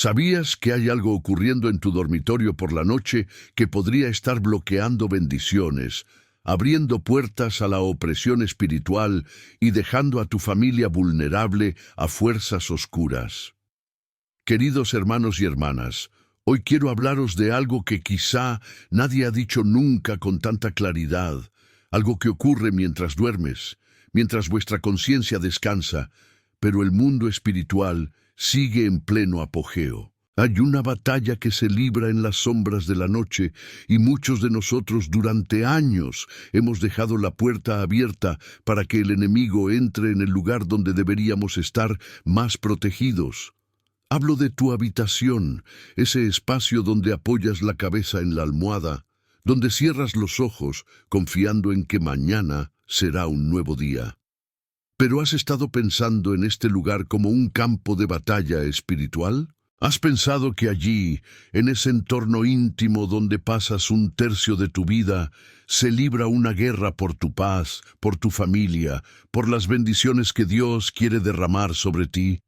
¿Sabías que hay algo ocurriendo en tu dormitorio por la noche que podría estar bloqueando bendiciones, abriendo puertas a la opresión espiritual y dejando a tu familia vulnerable a fuerzas oscuras? Queridos hermanos y hermanas, hoy quiero hablaros de algo que quizá nadie ha dicho nunca con tanta claridad, algo que ocurre mientras duermes, mientras vuestra conciencia descansa, pero el mundo espiritual sigue en pleno apogeo. Hay una batalla que se libra en las sombras de la noche y muchos de nosotros durante años hemos dejado la puerta abierta para que el enemigo entre en el lugar donde deberíamos estar más protegidos. Hablo de tu habitación, ese espacio donde apoyas la cabeza en la almohada, donde cierras los ojos confiando en que mañana será un nuevo día. ¿Pero has estado pensando en este lugar como un campo de batalla espiritual? ¿Has pensado que allí, en ese entorno íntimo donde pasas un tercio de tu vida, se libra una guerra por tu paz, por tu familia, por las bendiciones que Dios quiere derramar sobre ti?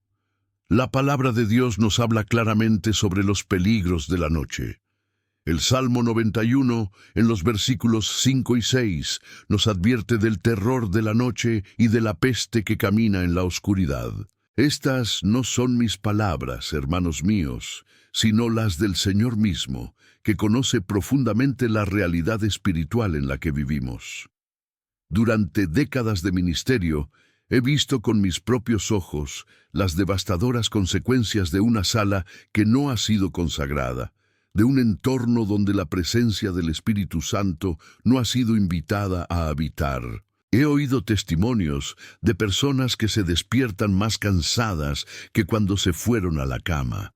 La palabra de Dios nos habla claramente sobre los peligros de la noche. El Salmo 91, en los versículos 5 y 6, nos advierte del terror de la noche y de la peste que camina en la oscuridad. Estas no son mis palabras, hermanos míos, sino las del Señor mismo, que conoce profundamente la realidad espiritual en la que vivimos. Durante décadas de ministerio, he visto con mis propios ojos las devastadoras consecuencias de una sala que no ha sido consagrada, de un entorno donde la presencia del Espíritu Santo no ha sido invitada a habitar. He oído testimonios de personas que se despiertan más cansadas que cuando se fueron a la cama,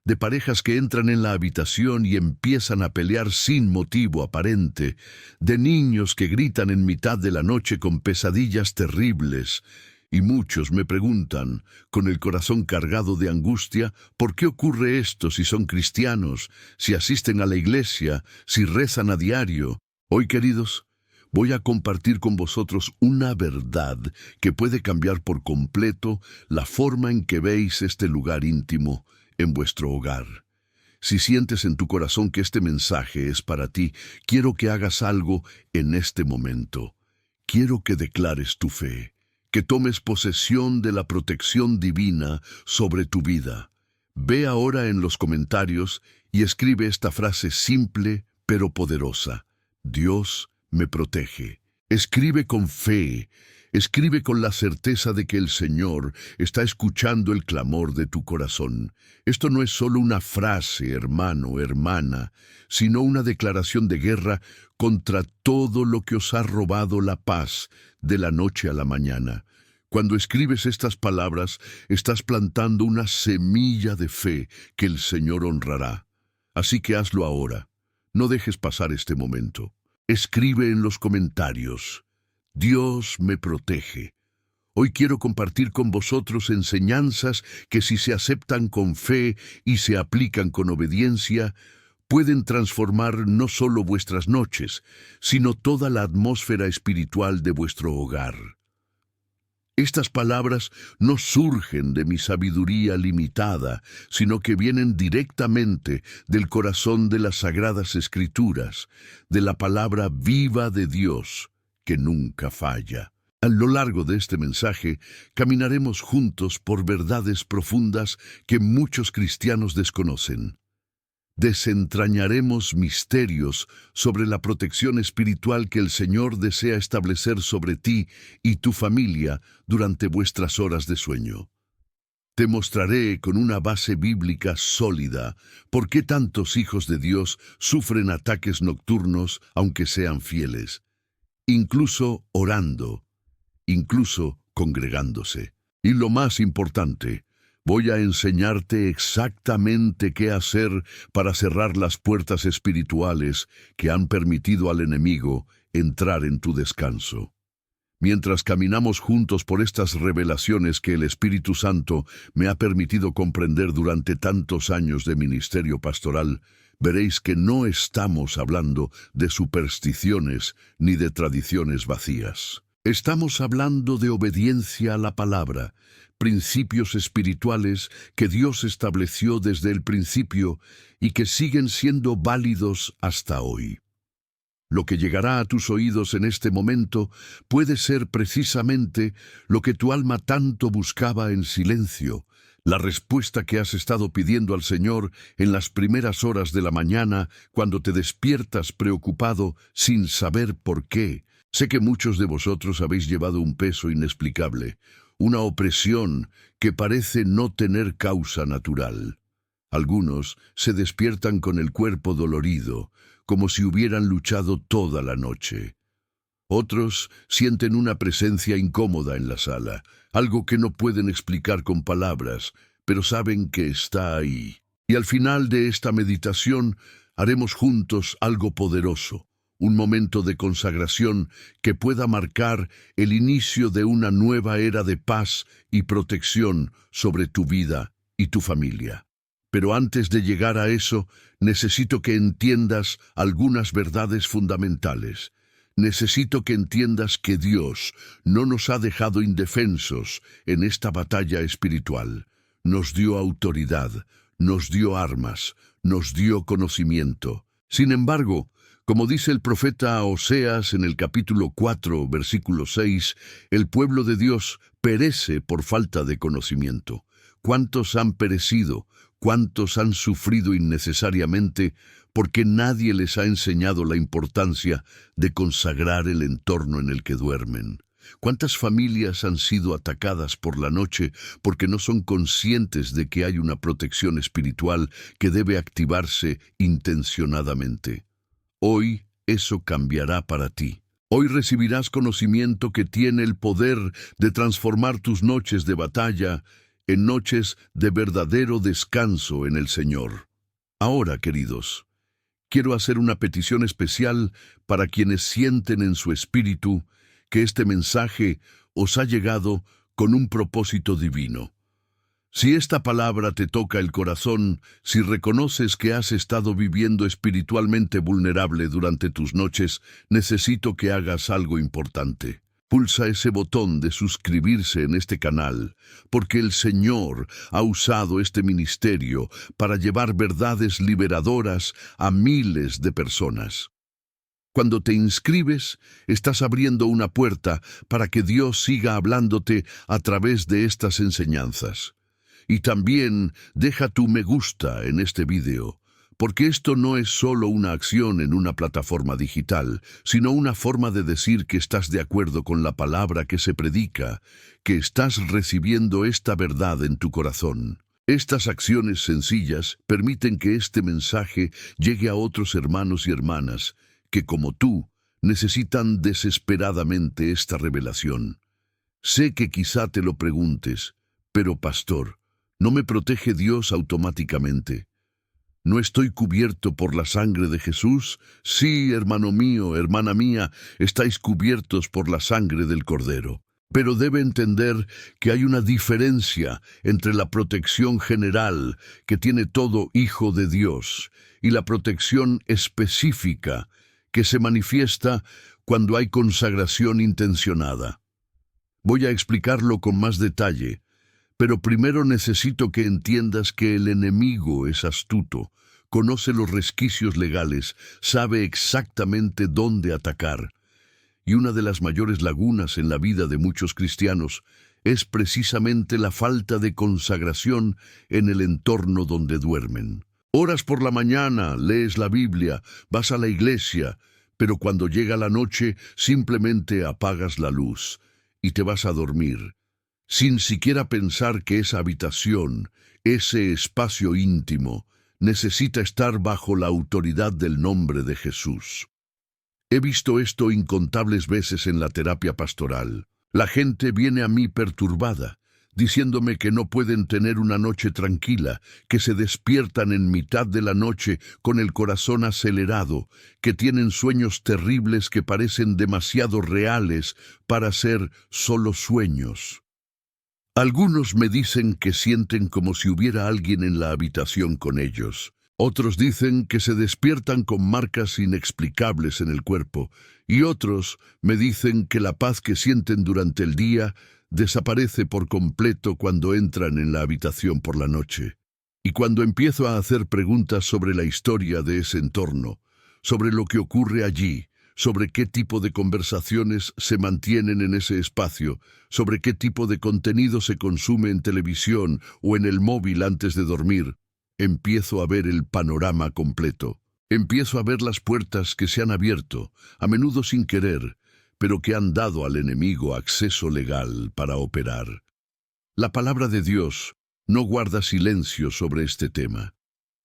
de parejas que entran en la habitación y empiezan a pelear sin motivo aparente, de niños que gritan en mitad de la noche con pesadillas terribles. Y muchos me preguntan, con el corazón cargado de angustia, ¿por qué ocurre esto si son cristianos, si asisten a la iglesia, si rezan a diario? Hoy, queridos, voy a compartir con vosotros una verdad que puede cambiar por completo la forma en que veis este lugar íntimo en vuestro hogar. Si sientes en tu corazón que este mensaje es para ti, quiero que hagas algo en este momento. Quiero que declares tu fe, que tomes posesión de la protección divina sobre tu vida. Ve ahora en los comentarios y escribe esta frase simple pero poderosa: Dios me protege. Escribe con fe, escribe con la certeza de que el Señor está escuchando el clamor de tu corazón. Esto no es solo una frase, hermano, hermana, sino una declaración de guerra contra todo lo que os ha robado la paz de la noche a la mañana. Cuando escribes estas palabras, estás plantando una semilla de fe que el Señor honrará. Así que hazlo ahora. No dejes pasar este momento. Escribe en los comentarios: Dios me protege. Hoy quiero compartir con vosotros enseñanzas que, si se aceptan con fe y se aplican con obediencia, pueden transformar no solo vuestras noches, sino toda la atmósfera espiritual de vuestro hogar. Estas palabras no surgen de mi sabiduría limitada, sino que vienen directamente del corazón de las Sagradas Escrituras, de la palabra viva de Dios, que nunca falla. A lo largo de este mensaje, caminaremos juntos por verdades profundas que muchos cristianos desconocen. Desentrañaremos misterios sobre la protección espiritual que el Señor desea establecer sobre ti y tu familia durante vuestras horas de sueño. Te mostraré con una base bíblica sólida por qué tantos hijos de Dios sufren ataques nocturnos aunque sean fieles, incluso orando, incluso congregándose. Y lo más importante, voy a enseñarte exactamente qué hacer para cerrar las puertas espirituales que han permitido al enemigo entrar en tu descanso. Mientras caminamos juntos por estas revelaciones que el Espíritu Santo me ha permitido comprender durante tantos años de ministerio pastoral, veréis que no estamos hablando de supersticiones ni de tradiciones vacías. Estamos hablando de obediencia a la palabra, principios espirituales que Dios estableció desde el principio y que siguen siendo válidos hasta hoy. Lo que llegará a tus oídos en este momento puede ser precisamente lo que tu alma tanto buscaba en silencio, la respuesta que has estado pidiendo al Señor en las primeras horas de la mañana cuando te despiertas preocupado sin saber por qué. Sé que muchos de vosotros habéis llevado un peso inexplicable, una opresión que parece no tener causa natural. Algunos se despiertan con el cuerpo dolorido, como si hubieran luchado toda la noche. Otros sienten una presencia incómoda en la sala, algo que no pueden explicar con palabras, pero saben que está ahí. Y al final de esta meditación haremos juntos algo poderoso, un momento de consagración que pueda marcar el inicio de una nueva era de paz y protección sobre tu vida y tu familia. Pero antes de llegar a eso, necesito que entiendas algunas verdades fundamentales. Necesito que entiendas que Dios no nos ha dejado indefensos en esta batalla espiritual. Nos dio autoridad, nos dio armas, nos dio conocimiento. Sin embargo, como dice el profeta Oseas en el capítulo 4, versículo 6, el pueblo de Dios perece por falta de conocimiento. ¿Cuántos han perecido? ¿Cuántos han sufrido innecesariamente porque nadie les ha enseñado la importancia de consagrar el entorno en el que duermen? ¿Cuántas familias han sido atacadas por la noche porque no son conscientes de que hay una protección espiritual que debe activarse intencionadamente? Hoy eso cambiará para ti. Hoy recibirás conocimiento que tiene el poder de transformar tus noches de batalla en noches de verdadero descanso en el Señor. Ahora, queridos, quiero hacer una petición especial para quienes sienten en su espíritu que este mensaje os ha llegado con un propósito divino. Si esta palabra te toca el corazón, si reconoces que has estado viviendo espiritualmente vulnerable durante tus noches, necesito que hagas algo importante. Pulsa ese botón de suscribirse en este canal, porque el Señor ha usado este ministerio para llevar verdades liberadoras a miles de personas. Cuando te inscribes, estás abriendo una puerta para que Dios siga hablándote a través de estas enseñanzas. Y también deja tu me gusta en este video, porque esto no es solo una acción en una plataforma digital, sino una forma de decir que estás de acuerdo con la palabra que se predica, que estás recibiendo esta verdad en tu corazón. Estas acciones sencillas permiten que este mensaje llegue a otros hermanos y hermanas que, como tú, necesitan desesperadamente esta revelación. Sé que quizá te lo preguntes, pero pastor, ¿no me protege Dios automáticamente? ¿No estoy cubierto por la sangre de Jesús? Sí, hermano mío, hermana mía, estáis cubiertos por la sangre del Cordero. Pero debe entender que hay una diferencia entre la protección general que tiene todo hijo de Dios y la protección específica que se manifiesta cuando hay consagración intencionada. Voy a explicarlo con más detalle, pero primero necesito que entiendas que el enemigo es astuto, conoce los resquicios legales, sabe exactamente dónde atacar. Y una de las mayores lagunas en la vida de muchos cristianos es precisamente la falta de consagración en el entorno donde duermen. Oras por la mañana, lees la Biblia, vas a la iglesia, pero cuando llega la noche simplemente apagas la luz y te vas a dormir, sin siquiera pensar que esa habitación, ese espacio íntimo, necesita estar bajo la autoridad del nombre de Jesús. He visto esto incontables veces en la terapia pastoral. La gente viene a mí perturbada, diciéndome que no pueden tener una noche tranquila, que se despiertan en mitad de la noche con el corazón acelerado, que tienen sueños terribles que parecen demasiado reales para ser solo sueños. Algunos me dicen que sienten como si hubiera alguien en la habitación con ellos, Otros dicen que se despiertan con marcas inexplicables en el cuerpo, y otros me dicen que la paz que sienten durante el día desaparece por completo cuando entran en la habitación por la noche. Y cuando empiezo a hacer preguntas sobre la historia de ese entorno, sobre lo que ocurre allí, sobre qué tipo de conversaciones se mantienen en ese espacio, sobre qué tipo de contenido se consume en televisión o en el móvil antes de dormir, empiezo a ver el panorama completo. Empiezo a ver las puertas que se han abierto, a menudo sin querer, pero que han dado al enemigo acceso legal para operar. La palabra de Dios no guarda silencio sobre este tema.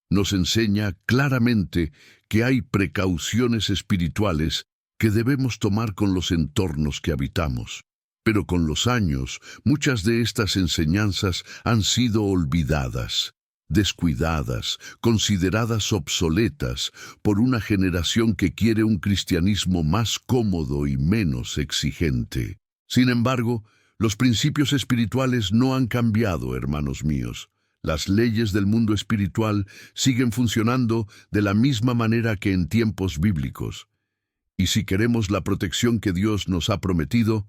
Nos enseña claramente que hay precauciones espirituales que debemos tomar con los entornos que habitamos. Pero con los años, muchas de estas enseñanzas han sido olvidadas, descuidadas, consideradas obsoletas por una generación que quiere un cristianismo más cómodo y menos exigente. Sin embargo, los principios espirituales no han cambiado, hermanos míos. Las leyes del mundo espiritual siguen funcionando de la misma manera que en tiempos bíblicos. Y si queremos la protección que Dios nos ha prometido,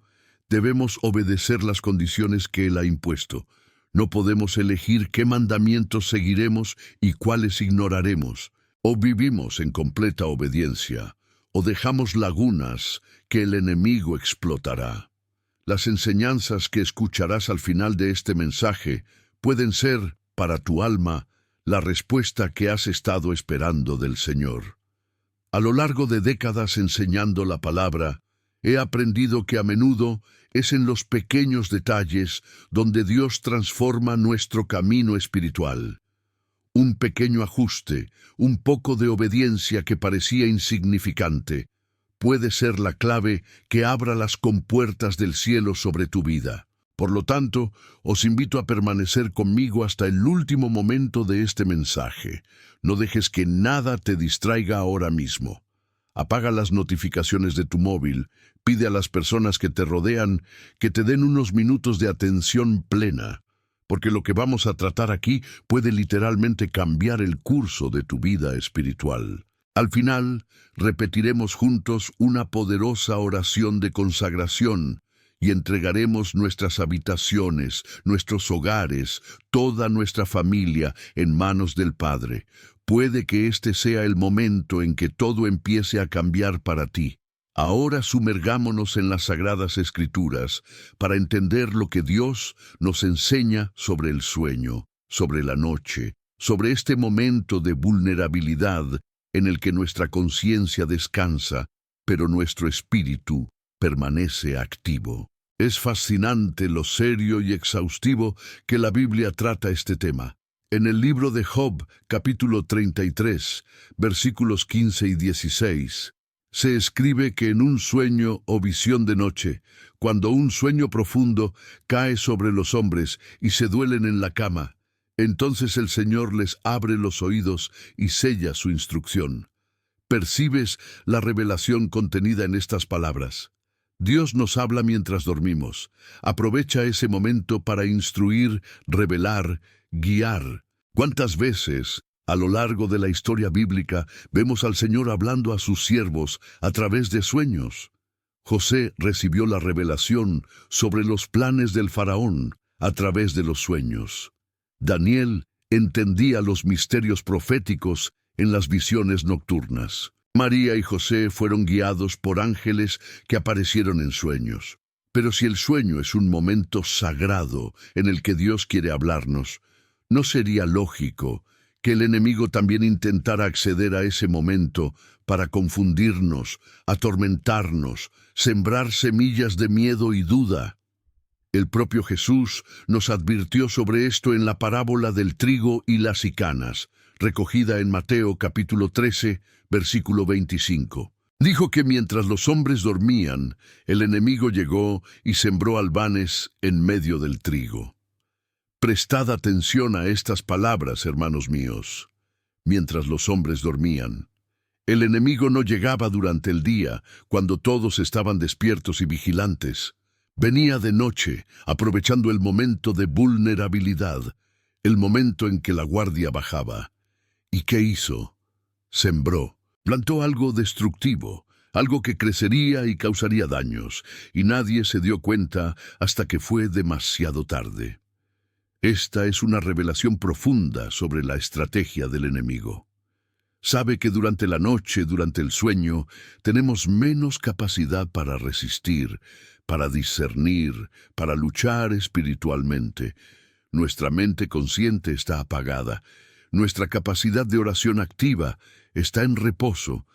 debemos obedecer las condiciones que Él ha impuesto. No podemos elegir qué mandamientos seguiremos y cuáles ignoraremos. O vivimos en completa obediencia, o dejamos lagunas que el enemigo explotará. Las enseñanzas que escucharás al final de este mensaje pueden ser, para tu alma, la respuesta que has estado esperando del Señor. A lo largo de décadas enseñando la palabra, he aprendido que a menudo es en los pequeños detalles donde Dios transforma nuestro camino espiritual. Un pequeño ajuste, un poco de obediencia que parecía insignificante, puede ser la clave que abra las compuertas del cielo sobre tu vida. Por lo tanto, os invito a permanecer conmigo hasta el último momento de este mensaje. No dejes que nada te distraiga ahora mismo. Apaga las notificaciones de tu móvil, pide a las personas que te rodean que te den unos minutos de atención plena, porque lo que vamos a tratar aquí puede literalmente cambiar el curso de tu vida espiritual. Al final, repetiremos juntos una poderosa oración de consagración y entregaremos nuestras habitaciones, nuestros hogares, toda nuestra familia en manos del Padre. Puede que este sea el momento en que todo empiece a cambiar para ti. Ahora sumergámonos en las Sagradas Escrituras para entender lo que Dios nos enseña sobre el sueño, sobre la noche, sobre este momento de vulnerabilidad en el que nuestra conciencia descansa, pero nuestro espíritu permanece activo. Es fascinante lo serio y exhaustivo que la Biblia trata este tema. En el libro de Job, capítulo 33, versículos 15 y 16, se escribe que en un sueño o visión de noche, cuando un sueño profundo cae sobre los hombres y se duelen en la cama, entonces el Señor les abre los oídos y sella su instrucción. ¿Percibes la revelación contenida en estas palabras? Dios nos habla mientras dormimos. Aprovecha ese momento para instruir, revelar, guiar. ¿Cuántas veces, a lo largo de la historia bíblica, vemos al Señor hablando a sus siervos a través de sueños? José recibió la revelación sobre los planes del faraón a través de los sueños. Daniel entendía los misterios proféticos en las visiones nocturnas. María y José fueron guiados por ángeles que aparecieron en sueños. Pero si el sueño es un momento sagrado en el que Dios quiere hablarnos, ¿no sería lógico que el enemigo también intentara acceder a ese momento para confundirnos, atormentarnos, sembrar semillas de miedo y duda? El propio Jesús nos advirtió sobre esto en la parábola del trigo y las icanas, recogida en Mateo capítulo 13, versículo 25. Dijo que mientras los hombres dormían, el enemigo llegó y sembró albanes en medio del trigo. Prestad atención a estas palabras, hermanos míos. Mientras los hombres dormían. El enemigo no llegaba durante el día, cuando todos estaban despiertos y vigilantes. Venía de noche, aprovechando el momento de vulnerabilidad, el momento en que la guardia bajaba. ¿Y qué hizo? Sembró, plantó algo destructivo, algo que crecería y causaría daños, y nadie se dio cuenta hasta que fue demasiado tarde. Esta es una revelación profunda sobre la estrategia del enemigo. Sabe que durante la noche, durante el sueño, tenemos menos capacidad para resistir, para discernir, para luchar espiritualmente. Nuestra mente consciente está apagada. Nuestra capacidad de oración activa está en reposo.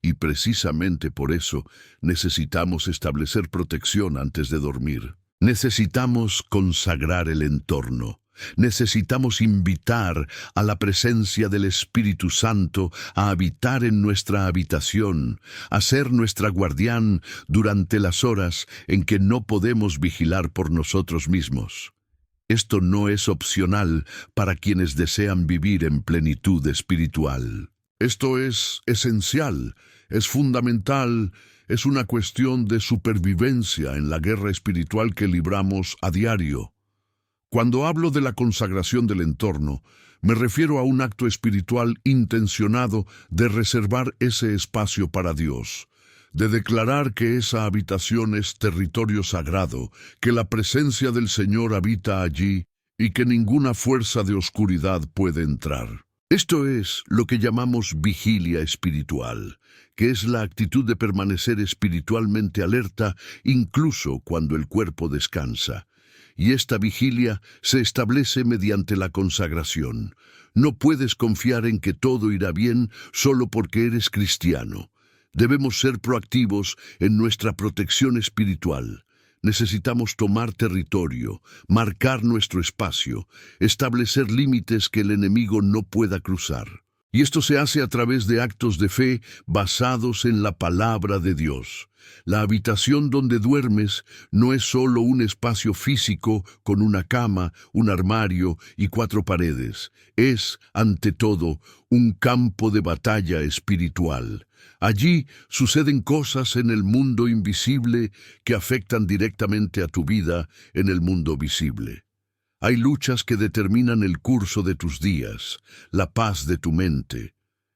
Y precisamente por eso necesitamos establecer protección antes de dormir. Necesitamos consagrar el entorno. Necesitamos invitar a la presencia del Espíritu Santo a habitar en nuestra habitación, a ser nuestra guardián durante las horas en que no podemos vigilar por nosotros mismos. Esto no es opcional para quienes desean vivir en plenitud espiritual. Esto es esencial, es fundamental, es una cuestión de supervivencia en la guerra espiritual que libramos a diario. Cuando hablo de la consagración del entorno, me refiero a un acto espiritual intencionado de reservar ese espacio para Dios, de declarar que esa habitación es territorio sagrado, que la presencia del Señor habita allí y que ninguna fuerza de oscuridad puede entrar. Esto es lo que llamamos vigilia espiritual, que es la actitud de permanecer espiritualmente alerta incluso cuando el cuerpo descansa. Y esta vigilia se establece mediante la consagración. No puedes confiar en que todo irá bien solo porque eres cristiano. Debemos ser proactivos en nuestra protección espiritual. Necesitamos tomar territorio, marcar nuestro espacio, establecer límites que el enemigo no pueda cruzar. Y esto se hace a través de actos de fe basados en la palabra de Dios. La habitación donde duermes no es solo un espacio físico con una cama, un armario y 4 paredes. Es, ante todo, un campo de batalla espiritual. Allí suceden cosas en el mundo invisible que afectan directamente a tu vida en el mundo visible. Hay luchas que determinan el curso de tus días, la paz de tu mente,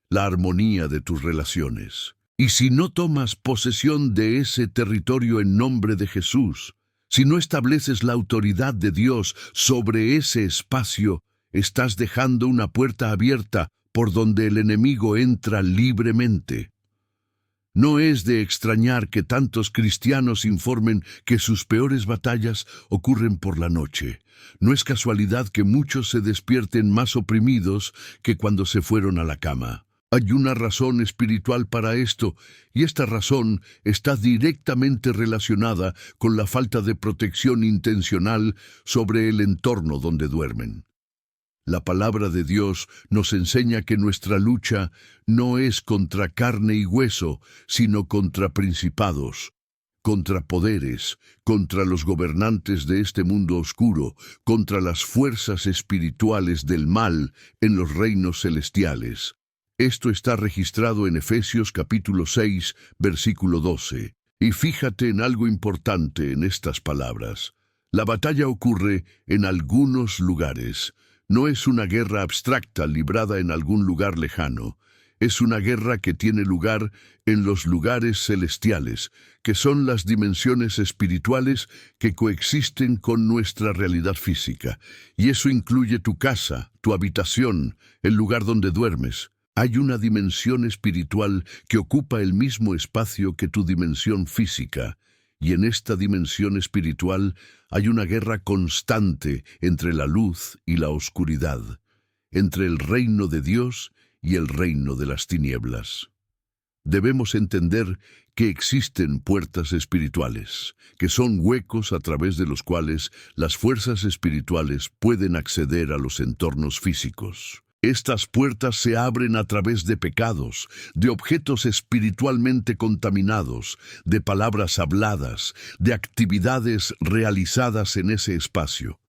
la armonía de tus relaciones. Y si no tomas posesión de ese territorio en nombre de Jesús, si no estableces la autoridad de Dios sobre ese espacio, estás dejando una puerta abierta por donde el enemigo entra libremente. No es de extrañar que tantos cristianos informen que sus peores batallas ocurren por la noche. No es casualidad que muchos se despierten más oprimidos que cuando se fueron a la cama. Hay una razón espiritual para esto, y esta razón está directamente relacionada con la falta de protección intencional sobre el entorno donde duermen. La palabra de Dios nos enseña que nuestra lucha no es contra carne y hueso, sino contra principados, contra poderes, contra los gobernantes de este mundo oscuro, contra las fuerzas espirituales del mal en los reinos celestiales. Esto está registrado en Efesios capítulo 6, versículo 12. Y fíjate en algo importante en estas palabras. La batalla ocurre en algunos lugares. No es una guerra abstracta librada en algún lugar lejano. Es una guerra que tiene lugar en los lugares celestiales, que son las dimensiones espirituales que coexisten con nuestra realidad física. Y eso incluye tu casa, tu habitación, el lugar donde duermes. Hay una dimensión espiritual que ocupa el mismo espacio que tu dimensión física. Y en esta dimensión espiritual hay una guerra constante entre la luz y la oscuridad, entre el reino de Dios y el reino de las tinieblas. Debemos entender que existen puertas espirituales, que son huecos a través de los cuales las fuerzas espirituales pueden acceder a los entornos físicos. Estas puertas se abren a través de pecados, de objetos espiritualmente contaminados, de palabras habladas, de actividades realizadas en ese espacio.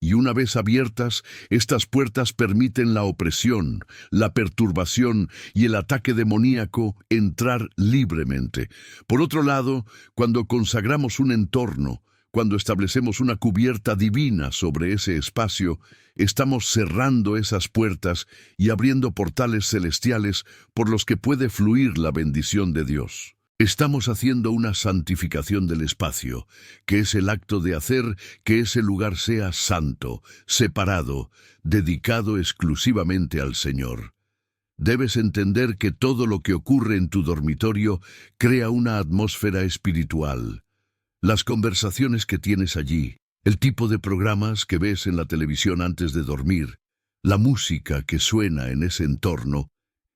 Y una vez abiertas, estas puertas permiten la opresión, la perturbación y el ataque demoníaco entrar libremente. Por otro lado, cuando consagramos un entorno, Cuando establecemos una cubierta divina sobre ese espacio, estamos cerrando esas puertas y abriendo portales celestiales por los que puede fluir la bendición de Dios. Estamos haciendo una santificación del espacio, que es el acto de hacer que ese lugar sea santo, separado, dedicado exclusivamente al Señor. Debes entender que todo lo que ocurre en tu dormitorio crea una atmósfera espiritual. Las conversaciones que tienes allí, el tipo de programas que ves en la televisión antes de dormir, la música que suena en ese entorno,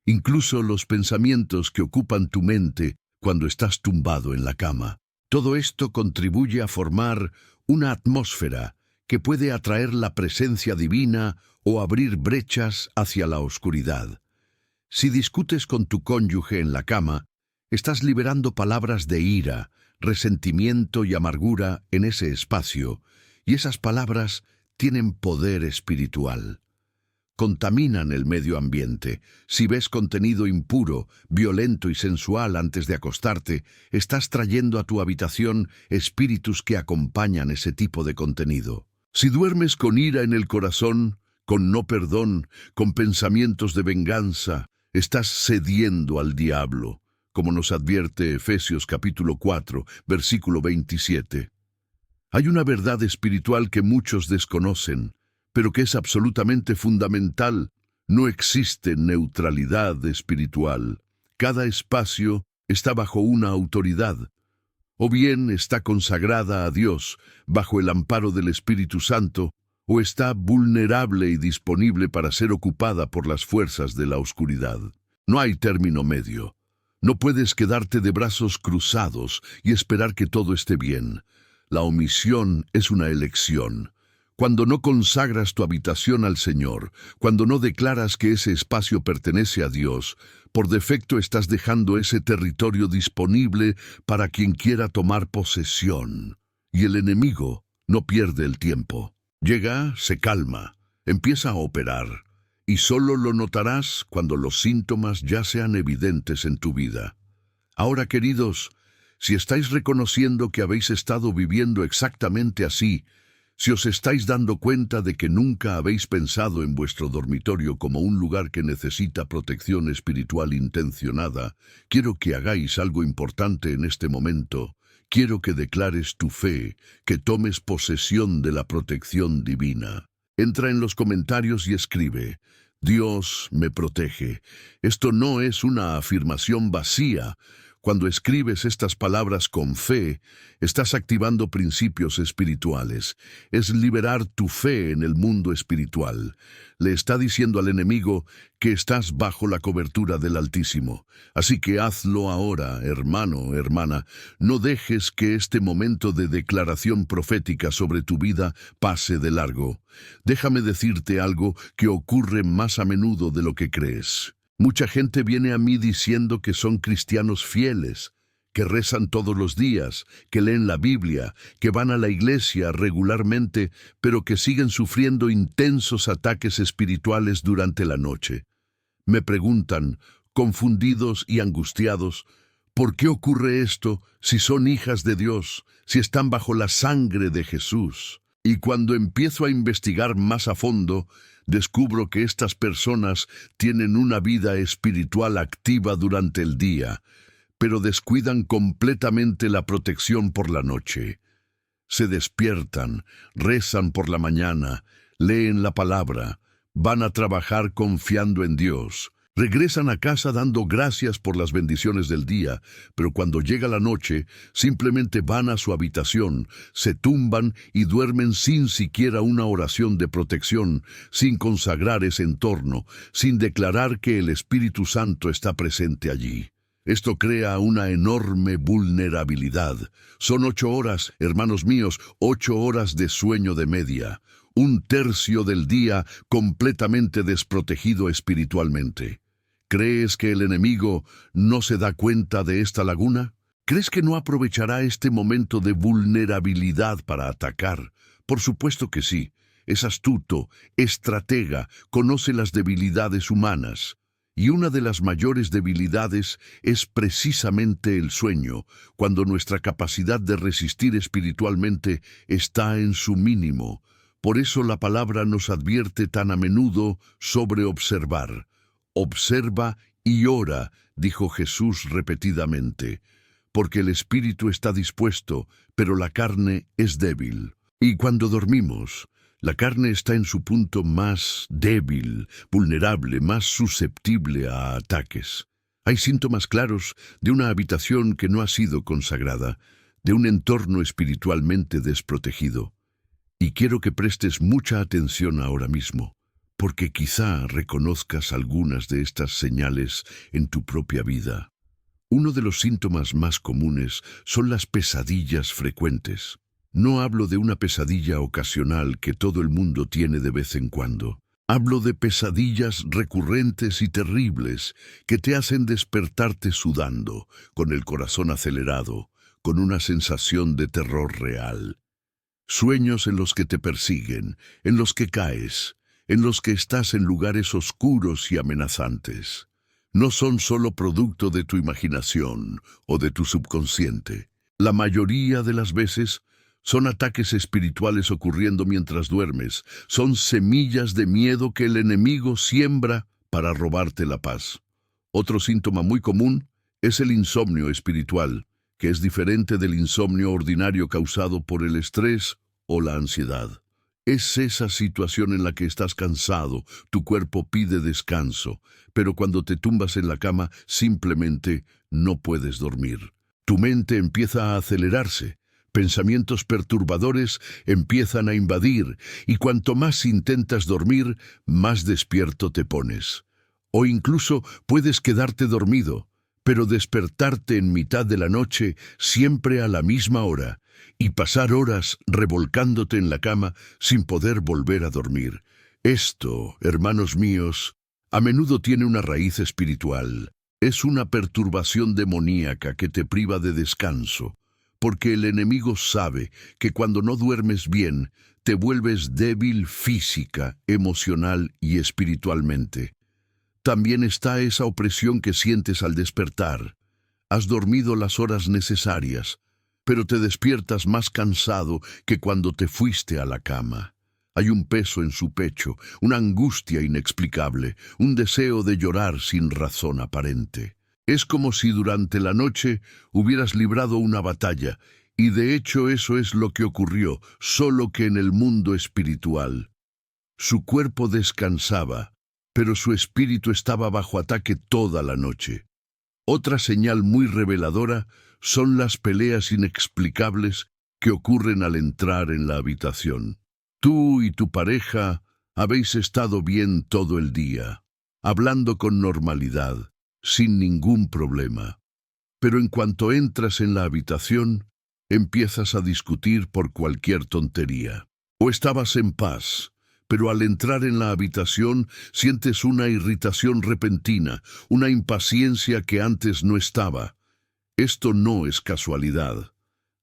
incluso los pensamientos que ocupan tu mente cuando estás tumbado en la cama. Todo esto contribuye a formar una atmósfera que puede atraer la presencia divina o abrir brechas hacia la oscuridad. Si discutes con tu cónyuge en la cama, estás liberando palabras de ira, resentimiento y amargura en ese espacio, y esas palabras tienen poder espiritual. Contaminan el medio ambiente. Si ves contenido impuro, violento y sensual antes de acostarte, estás trayendo a tu habitación espíritus que acompañan ese tipo de contenido. Si duermes con ira en el corazón, con no perdón, con pensamientos de venganza, estás cediendo al diablo, como nos advierte Efesios capítulo 4, versículo 27. Hay una verdad espiritual que muchos desconocen, pero que es absolutamente fundamental. No existe neutralidad espiritual. Cada espacio está bajo una autoridad, o bien está consagrada a Dios bajo el amparo del Espíritu Santo, o está vulnerable y disponible para ser ocupada por las fuerzas de la oscuridad. No hay término medio. No puedes quedarte de brazos cruzados y esperar que todo esté bien. La omisión es una elección. Cuando no consagras tu habitación al Señor, cuando no declaras que ese espacio pertenece a Dios, por defecto estás dejando ese territorio disponible para quien quiera tomar posesión. Y el enemigo no pierde el tiempo. Llega, se calma, empieza a operar, y solo lo notarás cuando los síntomas ya sean evidentes en tu vida. Ahora, queridos, si estáis reconociendo que habéis estado viviendo exactamente así, si os estáis dando cuenta de que nunca habéis pensado en vuestro dormitorio como un lugar que necesita protección espiritual intencionada, quiero que hagáis algo importante en este momento. Quiero que declares tu fe, que tomes posesión de la protección divina. Entra en los comentarios y escribe: Dios me protege. Esto no es una afirmación vacía. Cuando escribes estas palabras con fe, estás activando principios espirituales. Es liberar tu fe en el mundo espiritual. Le está diciendo al enemigo que estás bajo la cobertura del Altísimo. Así que hazlo ahora, hermano, hermana. No dejes que este momento de declaración profética sobre tu vida pase de largo. Déjame decirte algo que ocurre más a menudo de lo que crees. Mucha gente viene a mí diciendo que son cristianos fieles, que rezan todos los días, que leen la Biblia, que van a la iglesia regularmente, pero que siguen sufriendo intensos ataques espirituales durante la noche. Me preguntan, confundidos y angustiados, ¿por qué ocurre esto si son hijas de Dios, si están bajo la sangre de Jesús? Y cuando empiezo a investigar más a fondo, descubro que estas personas tienen una vida espiritual activa durante el día, pero descuidan completamente la protección por la noche. Se despiertan, rezan por la mañana, leen la palabra, van a trabajar confiando en Dios, regresan a casa dando gracias por las bendiciones del día, pero cuando llega la noche, simplemente van a su habitación, se tumban y duermen sin siquiera una oración de protección, sin consagrar ese entorno, sin declarar que el Espíritu Santo está presente allí. Esto crea una enorme vulnerabilidad. Son 8 horas, hermanos míos, 8 horas de sueño de media. 1/3 del día completamente desprotegido espiritualmente. ¿Crees que el enemigo no se da cuenta de esta laguna? ¿Crees que no aprovechará este momento de vulnerabilidad para atacar? Por supuesto que sí. Es astuto, estratega, conoce las debilidades humanas. Y una de las mayores debilidades es precisamente el sueño, cuando nuestra capacidad de resistir espiritualmente está en su mínimo. Por eso la palabra nos advierte tan a menudo sobre observar. Observa y ora, dijo Jesús repetidamente, porque el espíritu está dispuesto, pero la carne es débil. Y cuando dormimos, la carne está en su punto más débil, vulnerable, más susceptible a ataques. Hay síntomas claros de una habitación que no ha sido consagrada, de un entorno espiritualmente desprotegido. Y quiero que prestes mucha atención ahora mismo, porque quizá reconozcas algunas de estas señales en tu propia vida. Uno de los síntomas más comunes son las pesadillas frecuentes. No hablo de una pesadilla ocasional que todo el mundo tiene de vez en cuando. Hablo de pesadillas recurrentes y terribles que te hacen despertarte sudando, con el corazón acelerado, con una sensación de terror real. Sueños en los que te persiguen, en los que caes, en los que estás en lugares oscuros y amenazantes. No son solo producto de tu imaginación o de tu subconsciente. La mayoría de las veces son ataques espirituales ocurriendo mientras duermes. Son semillas de miedo que el enemigo siembra para robarte la paz. Otro síntoma muy común es el insomnio espiritual, que es diferente del insomnio ordinario causado por el estrés o la ansiedad. Es esa situación en la que estás cansado, tu cuerpo pide descanso, pero cuando te tumbas en la cama simplemente no puedes dormir. Tu mente empieza a acelerarse, pensamientos perturbadores empiezan a invadir, y cuanto más intentas dormir, más despierto te pones. O incluso puedes quedarte dormido, pero despertarte en mitad de la noche siempre a la misma hora, y pasar horas revolcándote en la cama sin poder volver a dormir. Esto, hermanos míos, a menudo tiene una raíz espiritual. Es una perturbación demoníaca que te priva de descanso, porque el enemigo sabe que cuando no duermes bien, te vuelves débil física, emocional y espiritualmente. También está esa opresión que sientes al despertar. Has dormido las horas necesarias, pero te despiertas más cansado que cuando te fuiste a la cama. Hay un peso en su pecho, una angustia inexplicable, un deseo de llorar sin razón aparente. Es como si durante la noche hubieras librado una batalla, y de hecho eso es lo que ocurrió, solo que en el mundo espiritual. Su cuerpo descansaba, pero su espíritu estaba bajo ataque toda la noche. Otra señal muy reveladora son las peleas inexplicables que ocurren al entrar en la habitación. Tú y tu pareja habéis estado bien todo el día, hablando con normalidad, sin ningún problema. Pero en cuanto entras en la habitación, empiezas a discutir por cualquier tontería. O estabas en paz, pero al entrar en la habitación sientes una irritación repentina, una impaciencia que antes no estaba. Esto no es casualidad.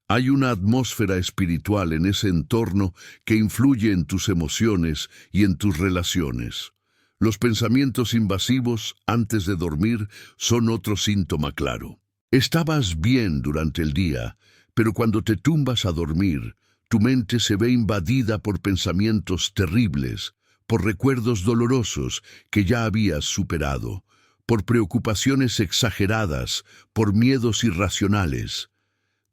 Hay una atmósfera espiritual en ese entorno que influye en tus emociones y en tus relaciones. Los pensamientos invasivos antes de dormir son otro síntoma claro. Estabas bien durante el día, pero cuando te tumbas a dormir, tu mente se ve invadida por pensamientos terribles, por recuerdos dolorosos que ya habías superado, por preocupaciones exageradas, por miedos irracionales.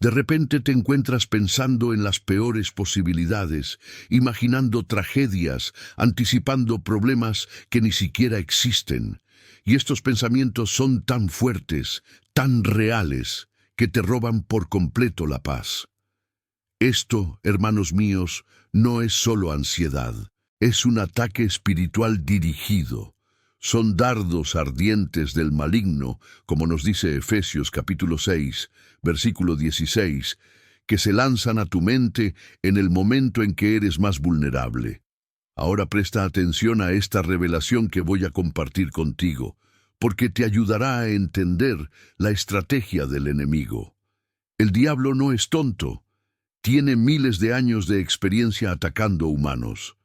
De repente te encuentras pensando en las peores posibilidades, imaginando tragedias, anticipando problemas que ni siquiera existen. Y estos pensamientos son tan fuertes, tan reales, que te roban por completo la paz. Esto, hermanos míos, no es solo ansiedad, es un ataque espiritual dirigido. Son dardos ardientes del maligno, como nos dice Efesios capítulo 6, versículo 16, que se lanzan a tu mente en el momento en que eres más vulnerable. Ahora presta atención a esta revelación que voy a compartir contigo, porque te ayudará a entender la estrategia del enemigo. El diablo no es tonto. Tiene miles de años de experiencia atacando humanos.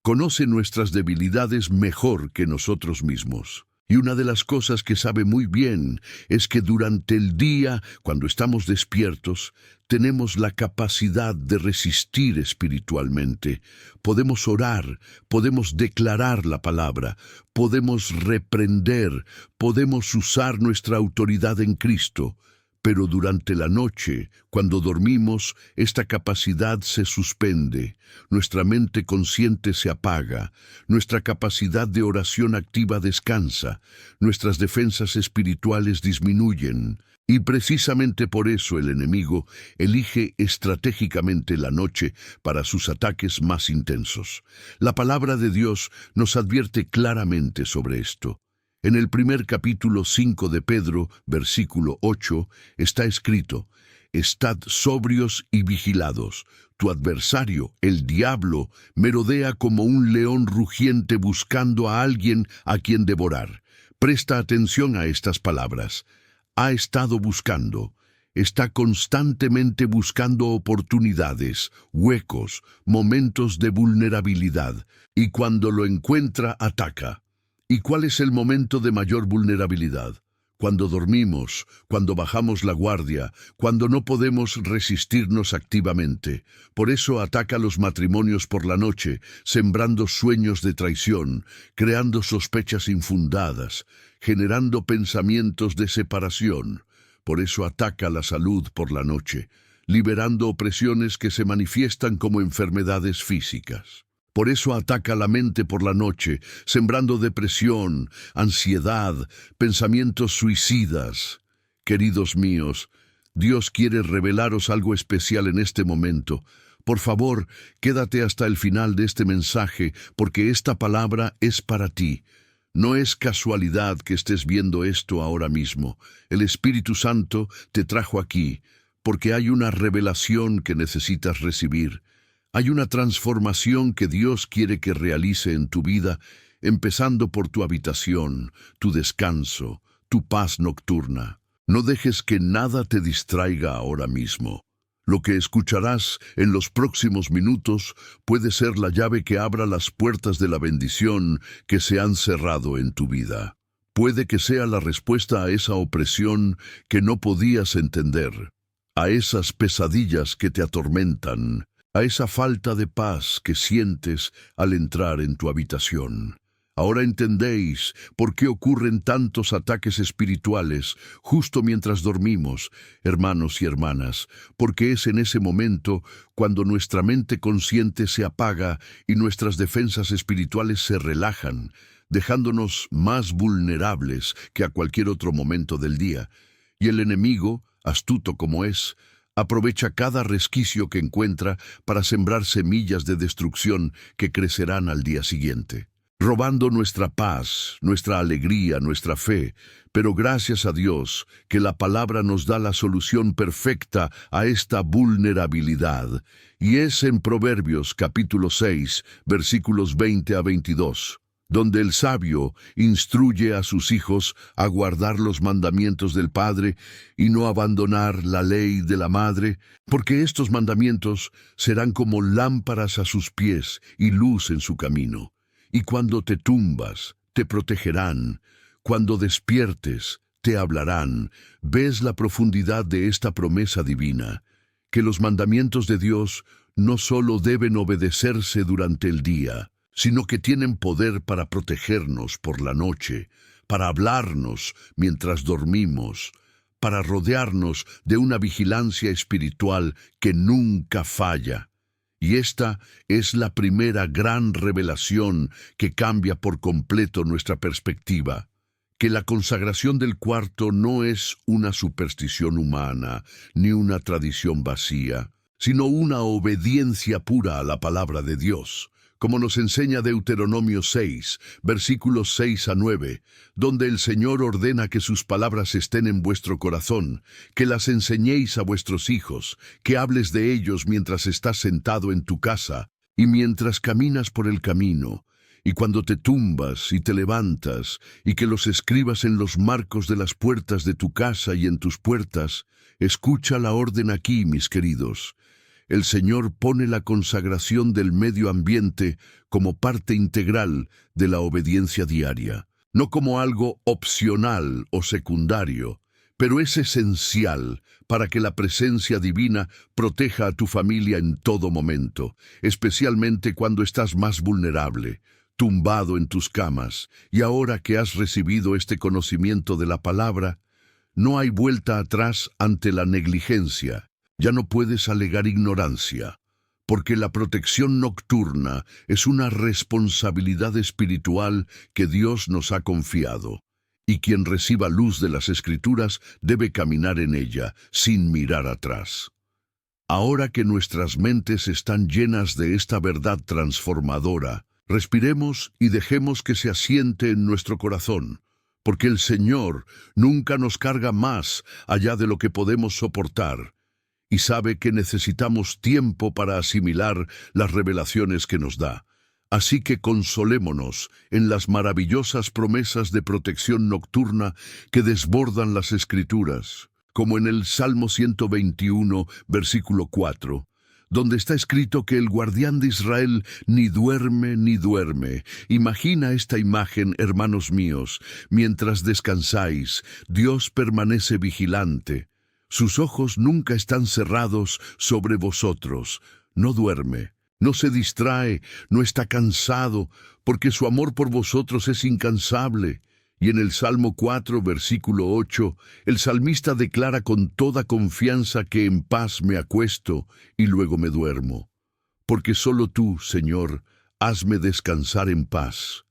Conoce nuestras debilidades mejor que nosotros mismos. Y una de las cosas que sabe muy bien es que durante el día, cuando estamos despiertos, tenemos la capacidad de resistir espiritualmente. Podemos orar, podemos declarar la palabra, podemos reprender, podemos usar nuestra autoridad en Cristo. Pero durante la noche, cuando dormimos, esta capacidad se suspende, nuestra mente consciente se apaga, nuestra capacidad de oración activa descansa, nuestras defensas espirituales disminuyen. Y precisamente por eso el enemigo elige estratégicamente la noche para sus ataques más intensos. La palabra de Dios nos advierte claramente sobre esto. En el primer capítulo 5 de Pedro, versículo 8, está escrito: «Estad sobrios y vigilados. Tu adversario, el diablo, merodea como un león rugiente buscando a alguien a quien devorar». Presta atención a estas palabras. Ha estado buscando. Está constantemente buscando oportunidades, huecos, momentos de vulnerabilidad. Y cuando lo encuentra, ataca. ¿Y cuál es el momento de mayor vulnerabilidad? Cuando dormimos, cuando bajamos la guardia, cuando no podemos resistirnos activamente. Por eso ataca los matrimonios por la noche, sembrando sueños de traición, creando sospechas infundadas, generando pensamientos de separación. Por eso ataca la salud por la noche, liberando opresiones que se manifiestan como enfermedades físicas. Por eso ataca la mente por la noche, sembrando depresión, ansiedad, pensamientos suicidas. Queridos míos, Dios quiere revelaros algo especial en este momento. Por favor, quédate hasta el final de este mensaje, porque esta palabra es para ti. No es casualidad que estés viendo esto ahora mismo. El Espíritu Santo te trajo aquí, porque hay una revelación que necesitas recibir. Hay una transformación que Dios quiere que realice en tu vida, empezando por tu habitación, tu descanso, tu paz nocturna. No dejes que nada te distraiga ahora mismo. Lo que escucharás en los próximos minutos puede ser la llave que abra las puertas de la bendición que se han cerrado en tu vida. Puede que sea la respuesta a esa opresión que no podías entender, a esas pesadillas que te atormentan, a esa falta de paz que sientes al entrar en tu habitación. Ahora entendéis por qué ocurren tantos ataques espirituales justo mientras dormimos, hermanos y hermanas, porque es en ese momento cuando nuestra mente consciente se apaga y nuestras defensas espirituales se relajan, dejándonos más vulnerables que a cualquier otro momento del día. Y el enemigo, astuto como es, aprovecha cada resquicio que encuentra para sembrar semillas de destrucción que crecerán al día siguiente, robando nuestra paz, nuestra alegría, nuestra fe. Pero gracias a Dios que la palabra nos da la solución perfecta a esta vulnerabilidad, y es en Proverbios capítulo 6, versículos 20 a 22. Donde el sabio instruye a sus hijos a guardar los mandamientos del Padre y no abandonar la ley de la Madre, porque estos mandamientos serán como lámparas a sus pies y luz en su camino. Y cuando te tumbas, te protegerán; cuando despiertes, te hablarán. ¿Ves la profundidad de esta promesa divina? Que los mandamientos de Dios no solo deben obedecerse durante el día, sino que tienen poder para protegernos por la noche, para hablarnos mientras dormimos, para rodearnos de una vigilancia espiritual que nunca falla. Y esta es la primera gran revelación que cambia por completo nuestra perspectiva, que la consagración del cuarto no es una superstición humana, ni una tradición vacía, sino una obediencia pura a la palabra de Dios, como nos enseña Deuteronomio 6, versículos 6 a 9, donde el Señor ordena que sus palabras estén en vuestro corazón, que las enseñéis a vuestros hijos, que hables de ellos mientras estás sentado en tu casa y mientras caminas por el camino, y cuando te tumbas y te levantas, y que los escribas en los marcos de las puertas de tu casa y en tus puertas. Escucha la orden aquí, mis queridos. El Señor pone la consagración del medio ambiente como parte integral de la obediencia diaria. no como algo opcional o secundario, pero es esencial para que la presencia divina proteja a tu familia en todo momento, especialmente cuando estás más vulnerable, tumbado en tus camas, y ahora que has recibido este conocimiento de la palabra, no hay vuelta atrás ante la negligencia. Ya no puedes alegar ignorancia, porque la protección nocturna es una responsabilidad espiritual que Dios nos ha confiado, y quien reciba luz de las Escrituras debe caminar en ella, sin mirar atrás. Ahora que nuestras mentes están llenas de esta verdad transformadora, respiremos y dejemos que se asiente en nuestro corazón, porque el Señor nunca nos carga más allá de lo que podemos soportar, y sabe que necesitamos tiempo para asimilar las revelaciones que nos da. Así que consolémonos en las maravillosas promesas de protección nocturna que desbordan las Escrituras, como en el Salmo 121, versículo 4, donde está escrito que el guardián de Israel ni duerme ni duerme. Imagina esta imagen, hermanos míos, mientras descansáis, Dios permanece vigilante. Sus ojos nunca están cerrados sobre vosotros. No duerme, no se distrae, no está cansado, porque su amor por vosotros es incansable. Y en el Salmo 4, versículo 8, el salmista declara con toda confianza que en paz me acuesto y luego me duermo. Porque solo tú, Señor, hazme descansar en paz.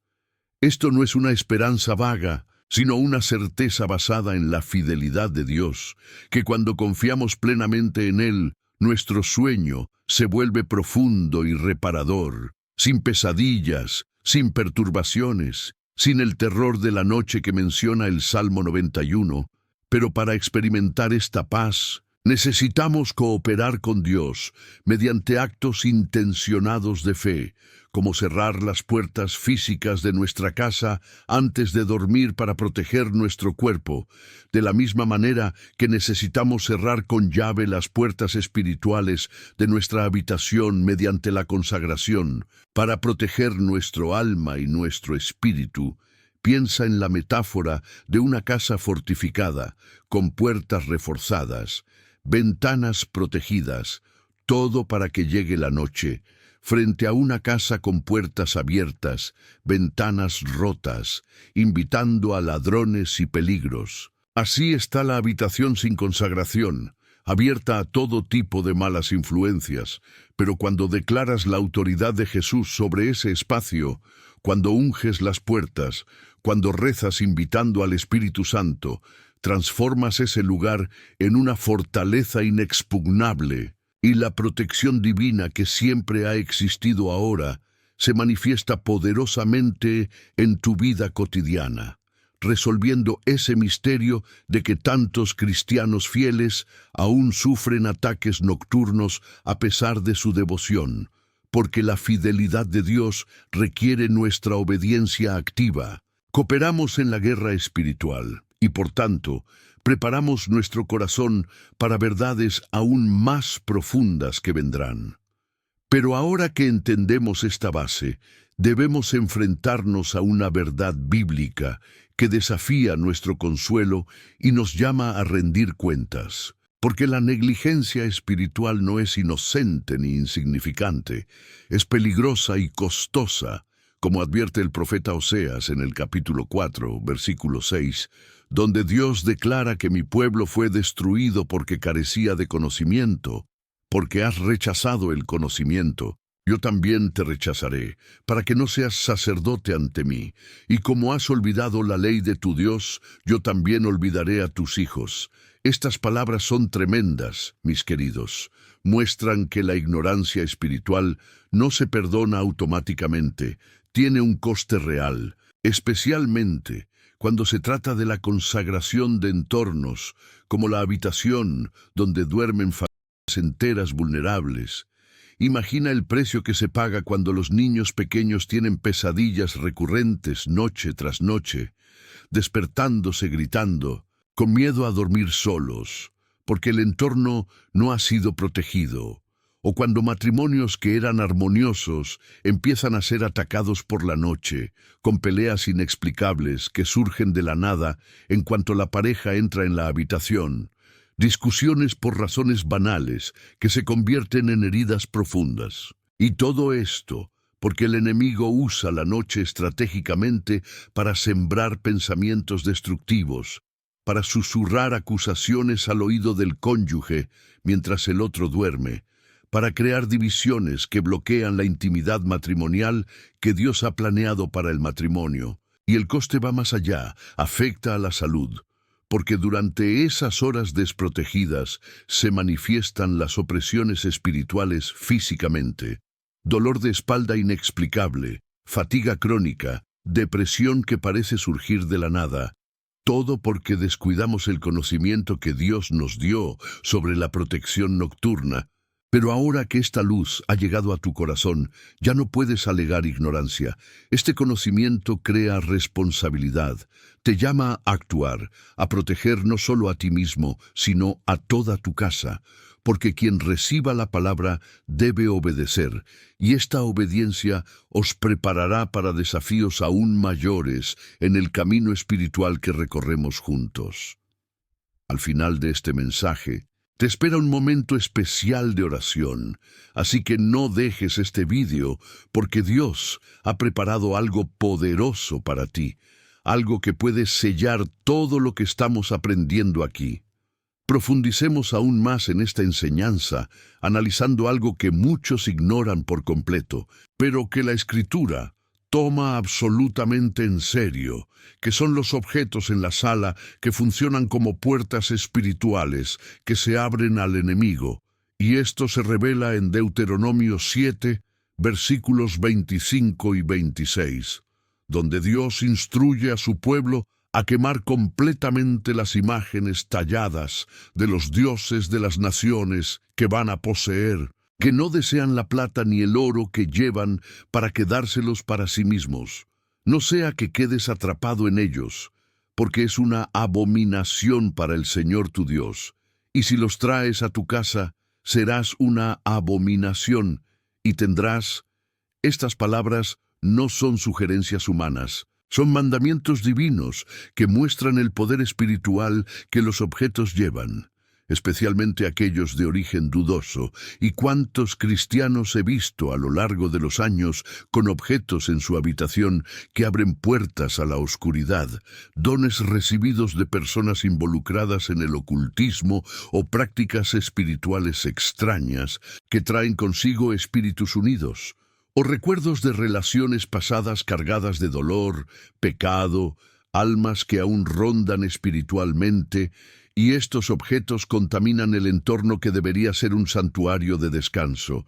Esto no es una esperanza vaga, sino una certeza basada en la fidelidad de Dios, que cuando confiamos plenamente en Él, nuestro sueño se vuelve profundo y reparador, sin pesadillas, sin perturbaciones, sin el terror de la noche que menciona el Salmo 91. Pero para experimentar esta paz, necesitamos cooperar con Dios mediante actos intencionados de fe, como cerrar las puertas físicas de nuestra casa antes de dormir para proteger nuestro cuerpo, de la misma manera que necesitamos cerrar con llave las puertas espirituales de nuestra habitación mediante la consagración, para proteger nuestro alma y nuestro espíritu. Piensa en la metáfora de una casa fortificada, con puertas reforzadas, ventanas protegidas, todo para que llegue la noche, frente a una casa con puertas abiertas, ventanas rotas, invitando a ladrones y peligros. Así está la habitación sin consagración, abierta a todo tipo de malas influencias, pero cuando declaras la autoridad de Jesús sobre ese espacio, cuando unges las puertas, cuando rezas invitando al Espíritu Santo, transformas ese lugar en una fortaleza inexpugnable, y la protección divina que siempre ha existido ahora se manifiesta poderosamente en tu vida cotidiana, resolviendo ese misterio de que tantos cristianos fieles aún sufren ataques nocturnos a pesar de su devoción, porque la fidelidad de Dios requiere nuestra obediencia activa. Cooperamos en la guerra espiritual y, por tanto, preparamos nuestro corazón para verdades aún más profundas que vendrán. Pero ahora que entendemos esta base, debemos enfrentarnos a una verdad bíblica que desafía nuestro consuelo y nos llama a rendir cuentas. Porque la negligencia espiritual no es inocente ni insignificante, es peligrosa y costosa, como advierte el profeta Oseas en el capítulo 4, versículo 6, donde Dios declara que mi pueblo fue destruido porque carecía de conocimiento. Porque has rechazado el conocimiento, yo también te rechazaré, para que no seas sacerdote ante mí. Y como has olvidado la ley de tu Dios, yo también olvidaré a tus hijos. Estas palabras son tremendas, mis queridos. Muestran que la ignorancia espiritual no se perdona automáticamente, tiene un coste real, especialmente cuando se trata de la consagración de entornos, como la habitación donde duermen familias enteras vulnerables. Imagina el precio que se paga cuando los niños pequeños tienen pesadillas recurrentes noche tras noche, despertándose gritando, con miedo a dormir solos, porque el entorno no ha sido protegido, o cuando matrimonios que eran armoniosos empiezan a ser atacados por la noche, con peleas inexplicables que surgen de la nada en cuanto la pareja entra en la habitación, discusiones por razones banales que se convierten en heridas profundas. Y todo esto porque el enemigo usa la noche estratégicamente para sembrar pensamientos destructivos, para susurrar acusaciones al oído del cónyuge mientras el otro duerme, para crear divisiones que bloquean la intimidad matrimonial que Dios ha planeado para el matrimonio. Y el coste va más allá, afecta a la salud, porque durante esas horas desprotegidas se manifiestan las opresiones espirituales físicamente. Dolor de espalda inexplicable, fatiga crónica, depresión que parece surgir de la nada. Todo porque descuidamos el conocimiento que Dios nos dio sobre la protección nocturna. Pero ahora que esta luz ha llegado a tu corazón, ya no puedes alegar ignorancia. Este conocimiento crea responsabilidad. Te llama a actuar, a proteger no solo a ti mismo, sino a toda tu casa. Porque quien reciba la palabra debe obedecer, y esta obediencia os preparará para desafíos aún mayores en el camino espiritual que recorremos juntos. Al final de este mensaje, te espera un momento especial de oración, así que no dejes este vídeo, porque Dios ha preparado algo poderoso para ti, algo que puede sellar todo lo que estamos aprendiendo aquí. Profundicemos aún más en esta enseñanza, analizando algo que muchos ignoran por completo, pero que la Escritura toma absolutamente en serio, que son los objetos en la sala que funcionan como puertas espirituales que se abren al enemigo. Y esto se revela en Deuteronomio 7, versículos 25 y 26, donde Dios instruye a su pueblo a quemar completamente las imágenes talladas de los dioses de las naciones que van a poseer, que no desean la plata ni el oro que llevan para quedárselos para sí mismos. No sea que quedes atrapado en ellos, porque es una abominación para el Señor tu Dios. Y si los traes a tu casa, serás una abominación y tendrás... Estas palabras no son sugerencias humanas. Son mandamientos divinos que muestran el poder espiritual que los objetos llevan, especialmente aquellos de origen dudoso. ¿Y cuántos cristianos he visto a lo largo de los años con objetos en su habitación que abren puertas a la oscuridad, dones recibidos de personas involucradas en el ocultismo o prácticas espirituales extrañas que traen consigo espíritus unidos? O recuerdos de relaciones pasadas cargadas de dolor, pecado, almas que aún rondan espiritualmente, y estos objetos contaminan el entorno que debería ser un santuario de descanso.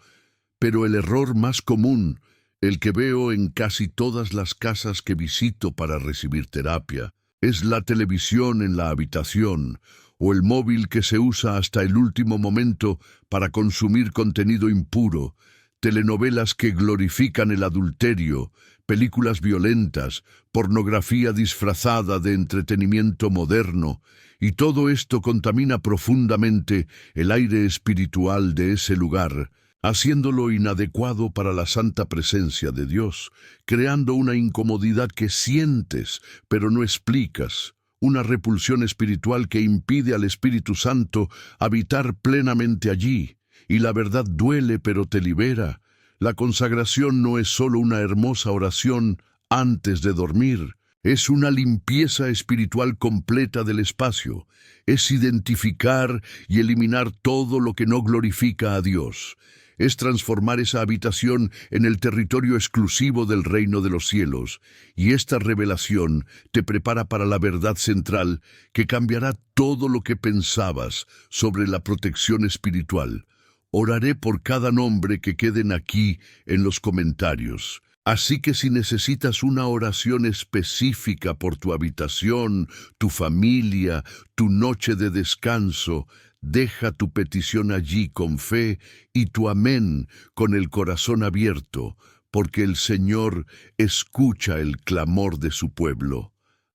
Pero el error más común, el que veo en casi todas las casas que visito para recibir terapia, es la televisión en la habitación, o el móvil que se usa hasta el último momento para consumir contenido impuro, telenovelas que glorifican el adulterio, películas violentas, pornografía disfrazada de entretenimiento moderno, y todo esto contamina profundamente el aire espiritual de ese lugar, haciéndolo inadecuado para la santa presencia de Dios, creando una incomodidad que sientes, pero no explicas, una repulsión espiritual que impide al Espíritu Santo habitar plenamente allí. Y la verdad duele, pero te libera. La consagración no es solo una hermosa oración antes de dormir, es una limpieza espiritual completa del espacio. Es identificar y eliminar todo lo que no glorifica a Dios. Es transformar esa habitación en el territorio exclusivo del reino de los cielos. Y esta revelación te prepara para la verdad central que cambiará todo lo que pensabas sobre la protección espiritual. Oraré por cada nombre que queden aquí en los comentarios. Así que si necesitas una oración específica por tu habitación, tu familia, tu noche de descanso, deja tu petición allí con fe y tu amén con el corazón abierto, porque el Señor escucha el clamor de su pueblo.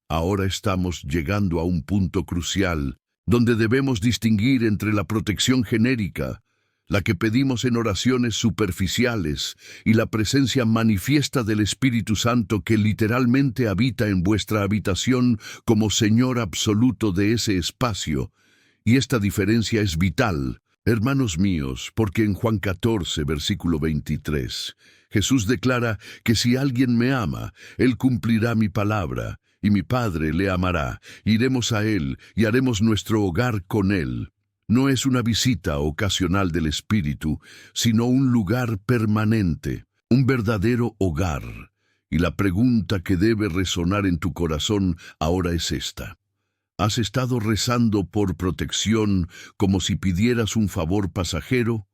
Ahora estamos llegando a un punto crucial, donde debemos distinguir entre la protección genérica, la que pedimos en oraciones superficiales, y la presencia manifiesta del Espíritu Santo que literalmente habita en vuestra habitación como Señor absoluto de ese espacio. Y esta diferencia es vital, hermanos míos, porque en Juan 14, versículo 23, Jesús declara que si alguien me ama, Él cumplirá mi palabra, y mi Padre le amará. Iremos a Él y haremos nuestro hogar con Él. No es una visita ocasional del Espíritu, sino un lugar permanente, un verdadero hogar. Y la pregunta que debe resonar en tu corazón ahora es esta. ¿Has estado rezando por protección como si pidieras un favor pasajero?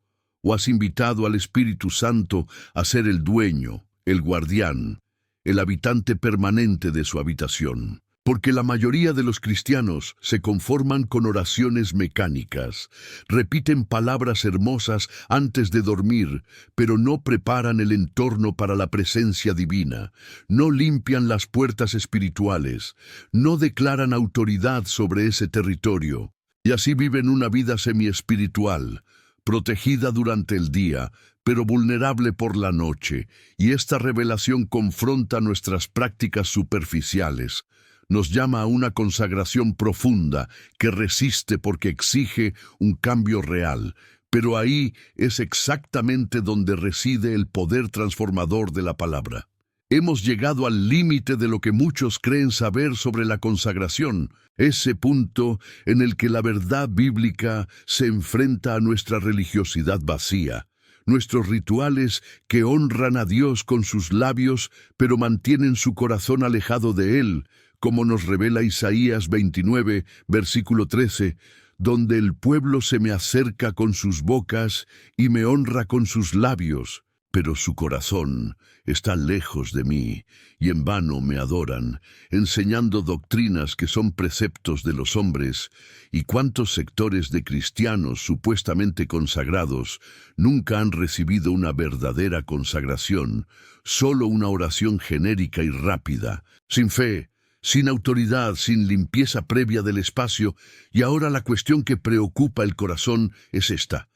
¿O has invitado al Espíritu Santo a ser el dueño, el guardián, el habitante permanente de su habitación? Porque la mayoría de los cristianos se conforman con oraciones mecánicas, repiten palabras hermosas antes de dormir, pero no preparan el entorno para la presencia divina, no limpian las puertas espirituales, no declaran autoridad sobre ese territorio, y así viven una vida semiespiritual, protegida durante el día, pero vulnerable por la noche, y esta revelación confronta nuestras prácticas superficiales. Nos llama a una consagración profunda que resiste porque exige un cambio real, pero ahí es exactamente donde reside el poder transformador de la palabra. Hemos llegado al límite de lo que muchos creen saber sobre la consagración, ese punto en el que la verdad bíblica se enfrenta a nuestra religiosidad vacía, nuestros rituales que honran a Dios con sus labios, pero mantienen su corazón alejado de Él, como nos revela Isaías 29, versículo 13, donde el pueblo se me acerca con sus bocas y me honra con sus labios, pero su corazón está lejos de mí, y en vano me adoran, enseñando doctrinas que son preceptos de los hombres. ¿Y cuántos sectores de cristianos supuestamente consagrados nunca han recibido una verdadera consagración, solo una oración genérica y rápida, sin fe, sin autoridad, sin limpieza previa del espacio? Y ahora la cuestión que preocupa el corazón es esta.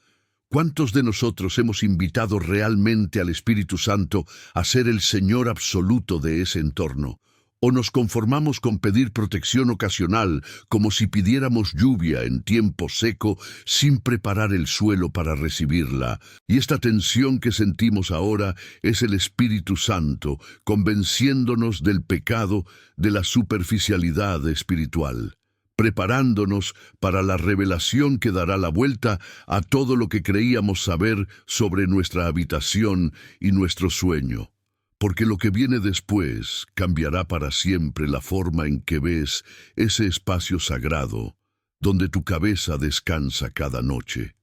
¿Cuántos de nosotros hemos invitado realmente al Espíritu Santo a ser el Señor absoluto de ese entorno? ¿O nos conformamos con pedir protección ocasional, como si pidiéramos lluvia en tiempo seco, sin preparar el suelo para recibirla? Y esta tensión que sentimos ahora es el Espíritu Santo, convenciéndonos del pecado, de la superficialidad espiritual, preparándonos para la revelación que dará la vuelta a todo lo que creíamos saber sobre nuestra habitación y nuestro sueño. Porque lo que viene después cambiará para siempre la forma en que ves ese espacio sagrado, donde tu cabeza descansa cada noche.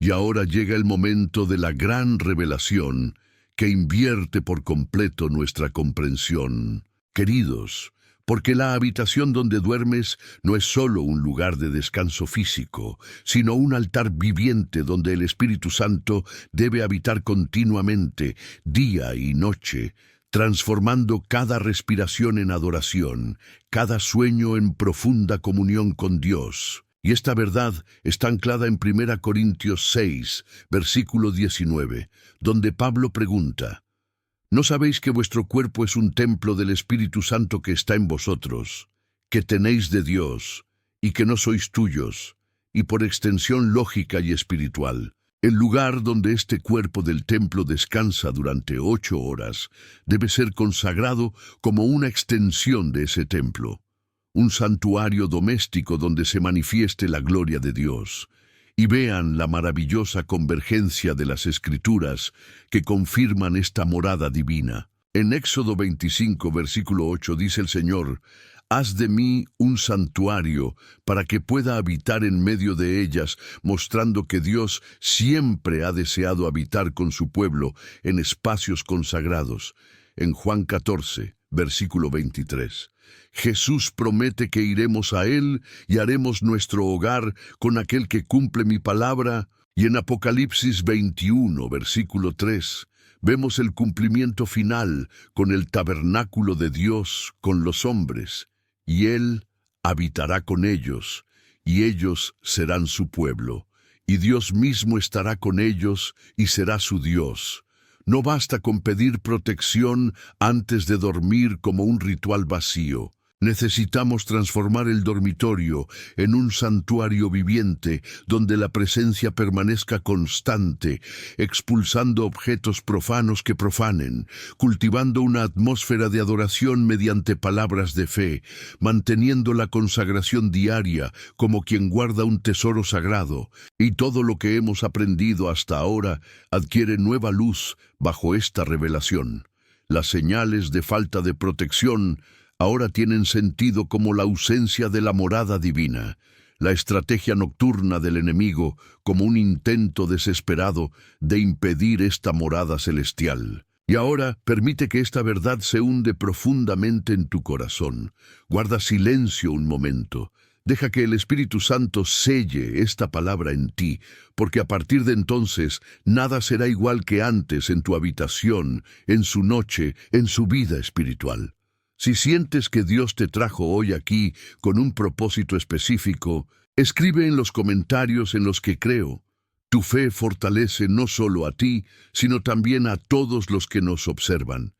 Y ahora llega el momento de la gran revelación que invierte por completo nuestra comprensión. Queridos, porque la habitación donde duermes no es solo un lugar de descanso físico, sino un altar viviente donde el Espíritu Santo debe habitar continuamente, día y noche, transformando cada respiración en adoración, cada sueño en profunda comunión con Dios. Y esta verdad está anclada en 1 Corintios 6, versículo 19, donde Pablo pregunta: ¿no sabéis que vuestro cuerpo es un templo del Espíritu Santo que está en vosotros, que tenéis de Dios, y que no sois tuyos, y por extensión lógica y espiritual? El lugar donde este cuerpo del templo descansa durante 8 horas debe ser consagrado como una extensión de ese templo, un santuario doméstico donde se manifieste la gloria de Dios. Y vean la maravillosa convergencia de las Escrituras que confirman esta morada divina. En Éxodo 25, versículo 8 dice el Señor: «Haz de mí un santuario para que pueda habitar en medio de ellas», mostrando que Dios siempre ha deseado habitar con su pueblo en espacios consagrados. En Juan 14, versículo 23. Jesús promete que iremos a Él y haremos nuestro hogar con aquel que cumple mi palabra. Y en Apocalipsis 21, versículo 3, vemos el cumplimiento final con el tabernáculo de Dios con los hombres. Y Él habitará con ellos, y ellos serán su pueblo. y Dios mismo estará con ellos y será su Dios. No basta con pedir protección antes de dormir como un ritual vacío. Necesitamos transformar el dormitorio en un santuario viviente donde la presencia permanezca constante, expulsando objetos profanos que profanen, cultivando una atmósfera de adoración mediante palabras de fe, manteniendo la consagración diaria como quien guarda un tesoro sagrado, y todo lo que hemos aprendido hasta ahora adquiere nueva luz bajo esta revelación. Las señales de falta de protección ahora tienen sentido como la ausencia de la morada divina, la estrategia nocturna del enemigo como un intento desesperado de impedir esta morada celestial. Y ahora permite que esta verdad se hunde profundamente en tu corazón. Guarda silencio un momento. Deja que el Espíritu Santo selle esta palabra en ti, porque a partir de entonces nada será igual que antes en tu habitación, en su noche, en su vida espiritual. Si sientes que Dios te trajo hoy aquí con un propósito específico, escribe en los comentarios en los que creo. Tu fe fortalece no solo a ti, sino también a todos los que nos observan.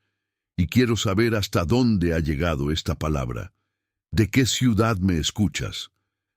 Y quiero saber hasta dónde ha llegado esta palabra. ¿De qué ciudad me escuchas?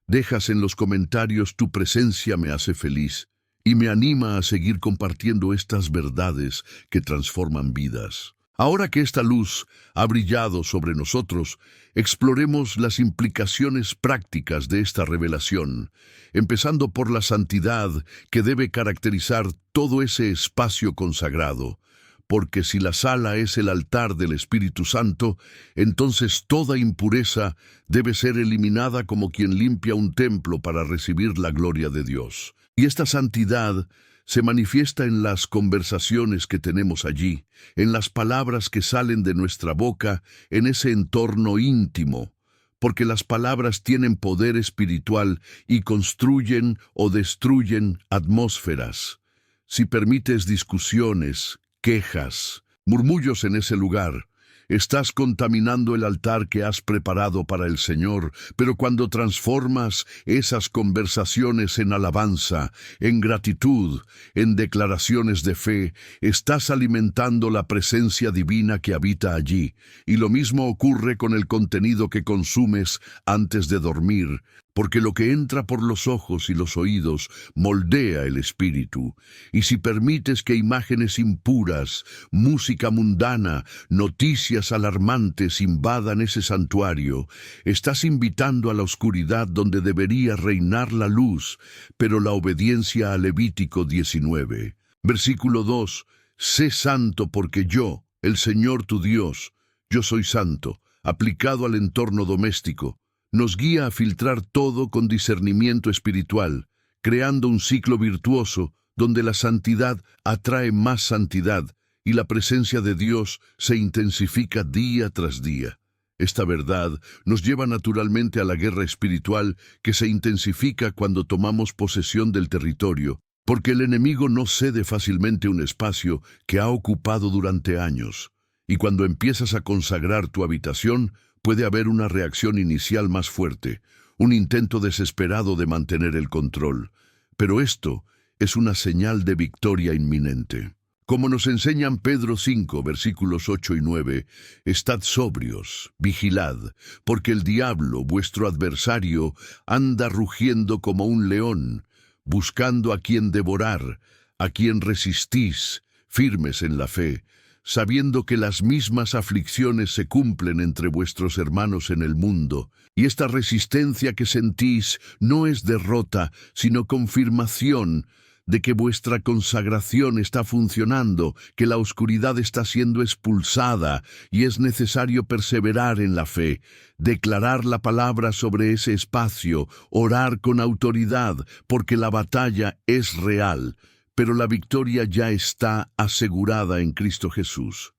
Dejas en los comentarios tu presencia me hace feliz y me anima a seguir compartiendo estas verdades que transforman vidas. Ahora que esta luz ha brillado sobre nosotros, exploremos las implicaciones prácticas de esta revelación, empezando por la santidad que debe caracterizar todo ese espacio consagrado, porque si la sala es el altar del Espíritu Santo, entonces toda impureza debe ser eliminada como quien limpia un templo para recibir la gloria de Dios. Y esta santidad se manifiesta en las conversaciones que tenemos allí, en las palabras que salen de nuestra boca, en ese entorno íntimo, porque las palabras tienen poder espiritual y construyen o destruyen atmósferas. Si permites discusiones, quejas, murmullos en ese lugar, estás contaminando el altar que has preparado para el Señor, pero cuando transformas esas conversaciones en alabanza, en gratitud, en declaraciones de fe, estás alimentando la presencia divina que habita allí. Y lo mismo ocurre con el contenido que consumes antes de dormir, porque lo que entra por los ojos y los oídos moldea el espíritu. Y si permites que imágenes impuras, música mundana, noticias alarmantes invadan ese santuario, estás invitando a la oscuridad donde debería reinar la luz, pero la obediencia a Levítico 19. Versículo 2. Sé santo porque yo, el Señor tu Dios, yo soy santo, aplicado al entorno doméstico. Nos guía a filtrar todo con discernimiento espiritual, creando un ciclo virtuoso donde la santidad atrae más santidad y la presencia de Dios se intensifica día tras día. Esta verdad nos lleva naturalmente a la guerra espiritual que se intensifica cuando tomamos posesión del territorio, porque el enemigo no cede fácilmente un espacio que ha ocupado durante años. Y cuando empiezas a consagrar tu habitación, puede haber una reacción inicial más fuerte, un intento desesperado de mantener el control. Pero esto es una señal de victoria inminente. Como nos enseñan Pedro 5, versículos 8 y 9, estad sobrios, vigilad, porque el diablo, vuestro adversario, anda rugiendo como un león, buscando a quien devorar, a quien resistís, firmes en la fe, sabiendo que las mismas aflicciones se cumplen entre vuestros hermanos en el mundo, y esta resistencia que sentís no es derrota, sino confirmación de que vuestra consagración está funcionando, que la oscuridad está siendo expulsada, y es necesario perseverar en la fe, declarar la palabra sobre ese espacio, orar con autoridad, porque la batalla es real, pero la victoria ya está asegurada en Cristo Jesús.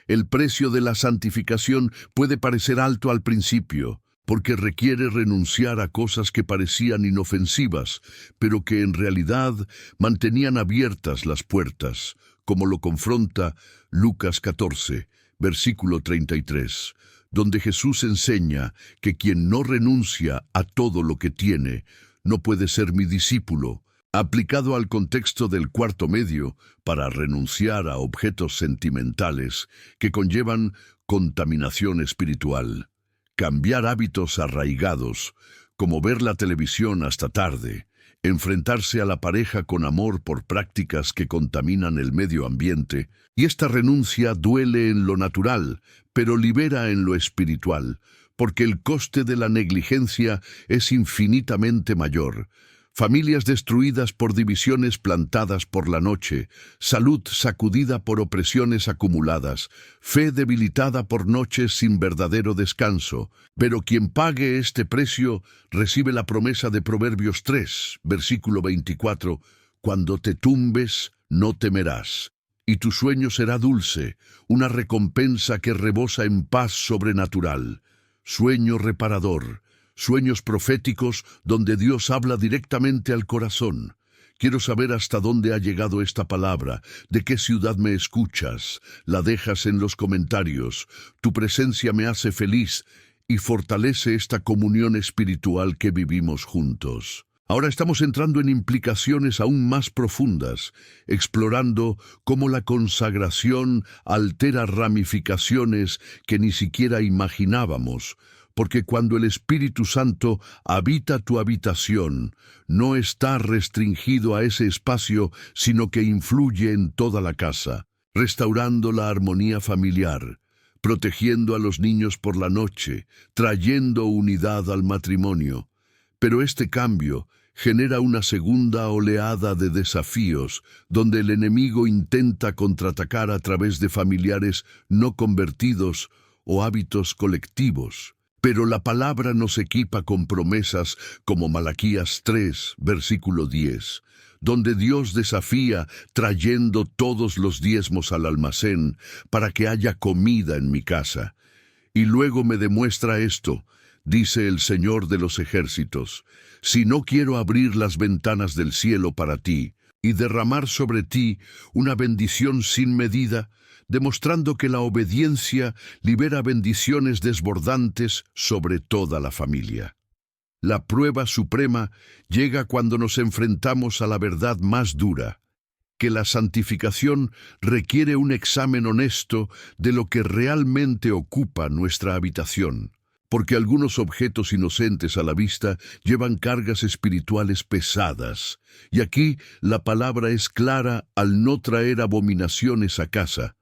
El precio de la santificación puede parecer alto al principio, porque requiere renunciar a cosas que parecían inofensivas, pero que en realidad mantenían abiertas las puertas, como lo confronta Lucas 14, versículo 33, donde Jesús enseña que quien no renuncia a todo lo que tiene, no puede ser mi discípulo, Aplicado al contexto del cuarto medio, para renunciar a objetos sentimentales que conllevan contaminación espiritual. Cambiar hábitos arraigados, como ver la televisión hasta tarde, enfrentarse a la pareja con amor por prácticas que contaminan el medio ambiente, y esta renuncia duele en lo natural, pero libera en lo espiritual, porque el coste de la negligencia es infinitamente mayor. Familias destruidas por divisiones plantadas por la noche, salud sacudida por opresiones acumuladas, fe debilitada por noches sin verdadero descanso. Pero quien pague este precio recibe la promesa de Proverbios 3, versículo 24, «Cuando te tumbes, no temerás, y tu sueño será dulce, una recompensa que rebosa en paz sobrenatural». Sueño reparador. Sueños proféticos donde Dios habla directamente al corazón. Quiero saber hasta dónde ha llegado esta palabra, de qué ciudad me escuchas. La dejas en los comentarios. Tu presencia me hace feliz y fortalece esta comunión espiritual que vivimos juntos. Ahora estamos entrando en implicaciones aún más profundas, explorando cómo la consagración altera ramificaciones que ni siquiera imaginábamos. Porque cuando el Espíritu Santo habita tu habitación, no está restringido a ese espacio, sino que influye en toda la casa, restaurando la armonía familiar, protegiendo a los niños por la noche, trayendo unidad al matrimonio. Pero este cambio genera una segunda oleada de desafíos, donde el enemigo intenta contraatacar a través de familiares no convertidos o hábitos colectivos. Pero la palabra nos equipa con promesas como Malaquías 3, versículo 10, donde Dios desafía trayendo todos los diezmos al almacén para que haya comida en mi casa. Y luego me demuestra esto, dice el Señor de los ejércitos, si no quiero abrir las ventanas del cielo para ti y derramar sobre ti una bendición sin medida, demostrando que la obediencia libera bendiciones desbordantes sobre toda la familia. La prueba suprema llega cuando nos enfrentamos a la verdad más dura, que la santificación requiere un examen honesto de lo que realmente ocupa nuestra habitación, porque algunos objetos inocentes a la vista llevan cargas espirituales pesadas, y aquí la palabra es clara al no traer abominaciones a casa,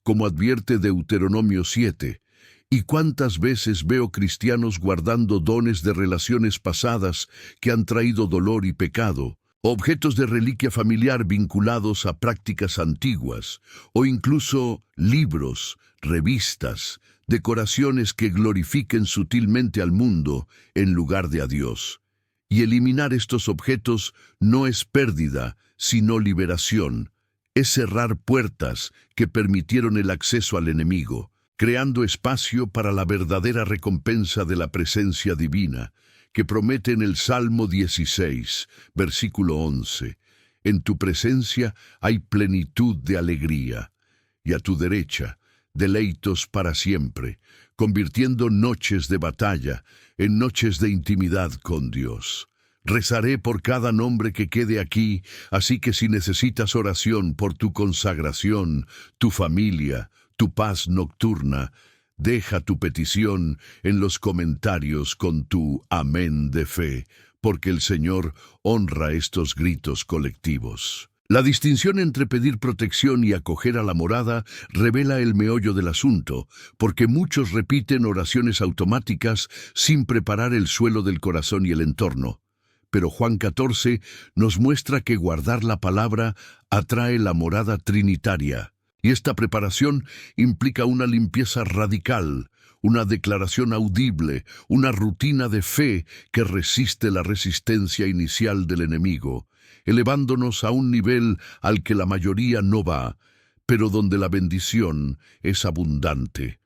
como advierte Deuteronomio 7, y cuántas veces veo cristianos guardando dones de relaciones pasadas que han traído dolor y pecado, objetos de reliquia familiar vinculados a prácticas antiguas, o incluso libros, revistas, decoraciones que glorifiquen sutilmente al mundo en lugar de a Dios. Y eliminar estos objetos no es pérdida, sino liberación. Es cerrar puertas que permitieron el acceso al enemigo, creando espacio para la verdadera recompensa de la presencia divina, que promete en el Salmo 16, versículo 11, «En tu presencia hay plenitud de alegría, y a tu derecha deleitos para siempre», convirtiendo noches de batalla en noches de intimidad con Dios. Rezaré por cada nombre que quede aquí, así que si necesitas oración por tu consagración, tu familia, tu paz nocturna, deja tu petición en los comentarios con tu amén de fe, porque el Señor honra estos gritos colectivos. La distinción entre pedir protección y acoger a la morada revela el meollo del asunto, porque muchos repiten oraciones automáticas sin preparar el suelo del corazón y el entorno. Pero Juan 14 nos muestra que guardar la palabra atrae la morada trinitaria, y esta preparación implica una limpieza radical, una declaración audible, una rutina de fe que resiste la resistencia inicial del enemigo, elevándonos a un nivel al que la mayoría no va, pero donde la bendición es abundante.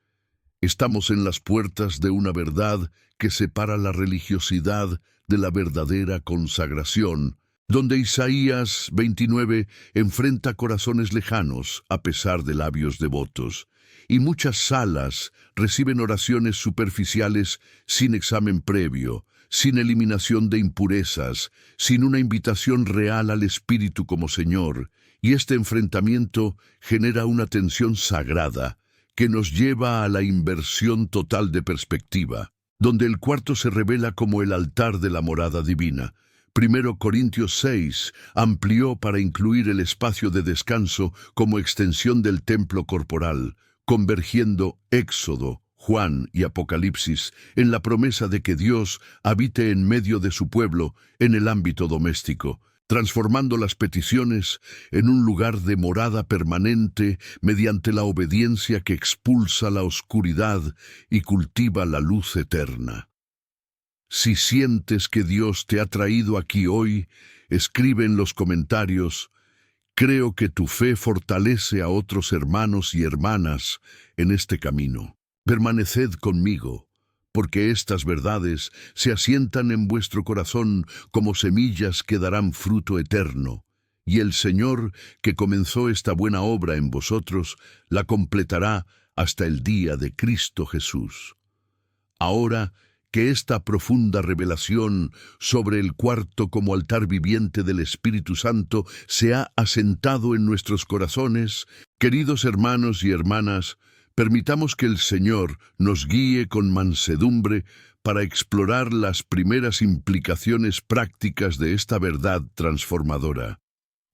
Estamos en las puertas de una verdad que separa la religiosidad de la verdadera consagración, donde Isaías 29 enfrenta corazones lejanos a pesar de labios devotos, y muchas salas reciben oraciones superficiales sin examen previo, sin eliminación de impurezas, sin una invitación real al Espíritu como Señor, y este enfrentamiento genera una tensión sagrada que nos lleva a la inversión total de perspectiva, donde el cuarto se revela como el altar de la morada divina. 1 Corintios 6 amplió para incluir el espacio de descanso como extensión del templo corporal, convergiendo Éxodo, Juan y Apocalipsis en la promesa de que Dios habite en medio de su pueblo en el ámbito doméstico, transformando las peticiones en un lugar de morada permanente mediante la obediencia que expulsa la oscuridad y cultiva la luz eterna. Si sientes que Dios te ha traído aquí hoy, escribe en los comentarios: creo que tu fe fortalece a otros hermanos y hermanas en este camino. Permaneced conmigo, porque estas verdades se asientan en vuestro corazón como semillas que darán fruto eterno, y el Señor, que comenzó esta buena obra en vosotros, la completará hasta el día de Cristo Jesús. Ahora, que esta profunda revelación sobre el cuarto como altar viviente del Espíritu Santo se ha asentado en nuestros corazones, queridos hermanos y hermanas, permitamos que el Señor nos guíe con mansedumbre para explorar las primeras implicaciones prácticas de esta verdad transformadora.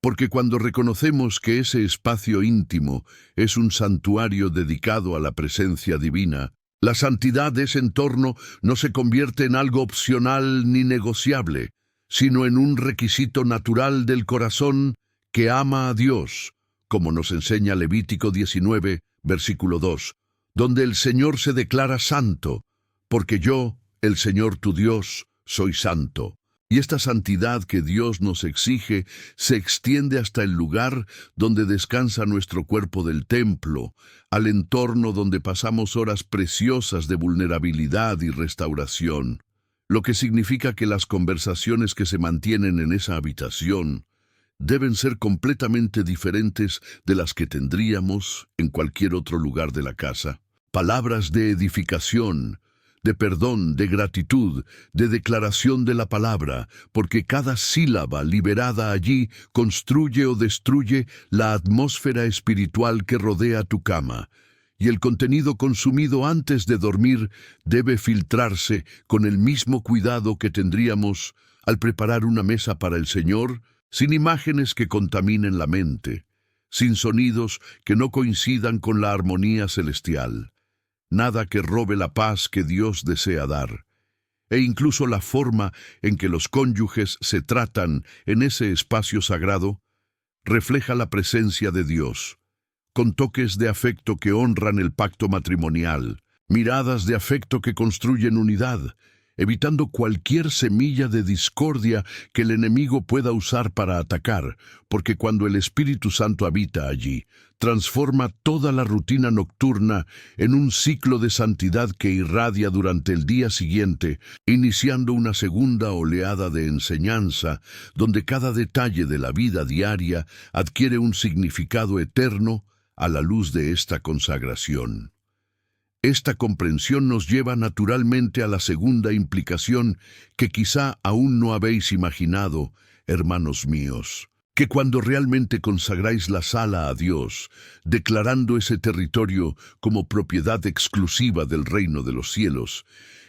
Porque cuando reconocemos que ese espacio íntimo es un santuario dedicado a la presencia divina, la santidad de ese entorno no se convierte en algo opcional ni negociable, sino en un requisito natural del corazón que ama a Dios, como nos enseña Levítico 19, versículo 2, donde el Señor se declara santo, porque yo, el Señor tu Dios, soy santo. Y esta santidad que Dios nos exige se extiende hasta el lugar donde descansa nuestro cuerpo del templo, al entorno donde pasamos horas preciosas de vulnerabilidad y restauración, lo que significa que las conversaciones que se mantienen en esa habitación deben ser completamente diferentes de las que tendríamos en cualquier otro lugar de la casa. Palabras de edificación, de perdón, de gratitud, de declaración de la palabra, porque cada sílaba liberada allí construye o destruye la atmósfera espiritual que rodea tu cama, y el contenido consumido antes de dormir debe filtrarse con el mismo cuidado que tendríamos al preparar una mesa para el Señor, sin imágenes que contaminen la mente, sin sonidos que no coincidan con la armonía celestial. Nada que robe la paz que Dios desea dar, e incluso la forma en que los cónyuges se tratan en ese espacio sagrado refleja la presencia de Dios, con toques de afecto que honran el pacto matrimonial, miradas de afecto que construyen unidad, evitando cualquier semilla de discordia que el enemigo pueda usar para atacar, porque cuando el Espíritu Santo habita allí, transforma toda la rutina nocturna en un ciclo de santidad que irradia durante el día siguiente, iniciando una segunda oleada de enseñanza, donde cada detalle de la vida diaria adquiere un significado eterno a la luz de esta consagración. Esta comprensión nos lleva naturalmente a la segunda implicación que quizá aún no habéis imaginado, hermanos míos, que cuando realmente consagráis la sala a Dios, declarando ese territorio como propiedad exclusiva del reino de los cielos,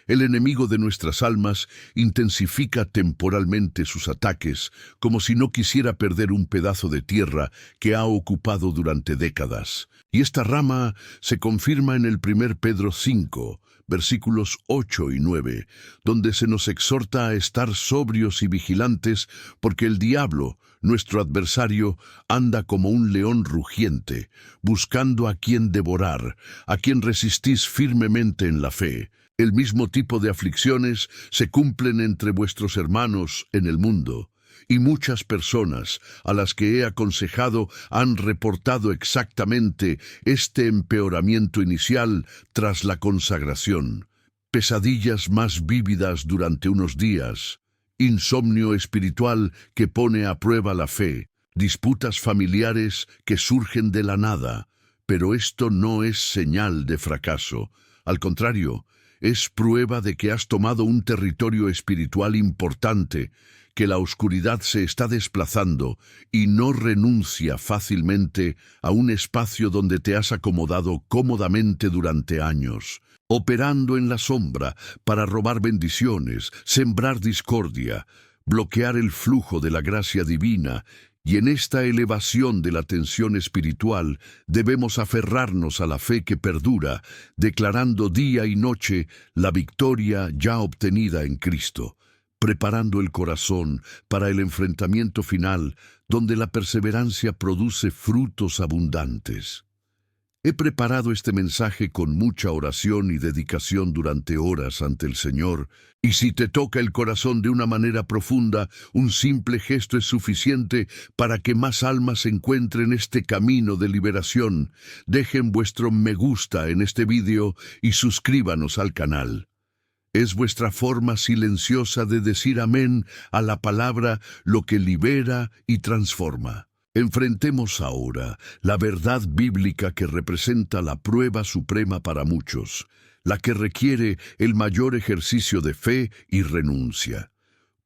el enemigo de nuestras almas intensifica temporalmente sus ataques, como si no quisiera perder un pedazo de tierra que ha ocupado durante décadas. Y esta rama se confirma en el 1 Pedro 5, versículos 8 y 9, donde se nos exhorta a estar sobrios y vigilantes, porque el diablo, nuestro adversario, anda como un león rugiente, buscando a quien devorar, a quien resistís firmemente en la fe. El mismo tipo de aflicciones se cumplen entre vuestros hermanos en el mundo, y muchas personas a las que he aconsejado han reportado exactamente este empeoramiento inicial tras la consagración. Pesadillas más vívidas durante unos días, insomnio espiritual que pone a prueba la fe, disputas familiares que surgen de la nada, Pero esto no es señal de fracaso. Al contrario, es prueba de que has tomado un territorio espiritual importante, que la oscuridad se está desplazando y no renuncia fácilmente a un espacio donde te has acomodado cómodamente durante años, operando en la sombra para robar bendiciones, sembrar discordia, bloquear el flujo de la gracia divina. Y en esta elevación de la tensión espiritual debemos aferrarnos a la fe que perdura, declarando día y noche la victoria ya obtenida en Cristo, preparando el corazón para el enfrentamiento final, donde la perseverancia produce frutos abundantes. He preparado este mensaje con mucha oración y dedicación durante horas ante el Señor, y si te toca el corazón de una manera profunda, un simple gesto es suficiente para que más almas encuentren este camino de liberación. Dejen vuestro me gusta en este vídeo y suscríbanos al canal. Es vuestra forma silenciosa de decir amén a la palabra, lo que libera y transforma. Enfrentemos ahora la verdad bíblica que representa la prueba suprema para muchos, la que requiere el mayor ejercicio de fe y renuncia.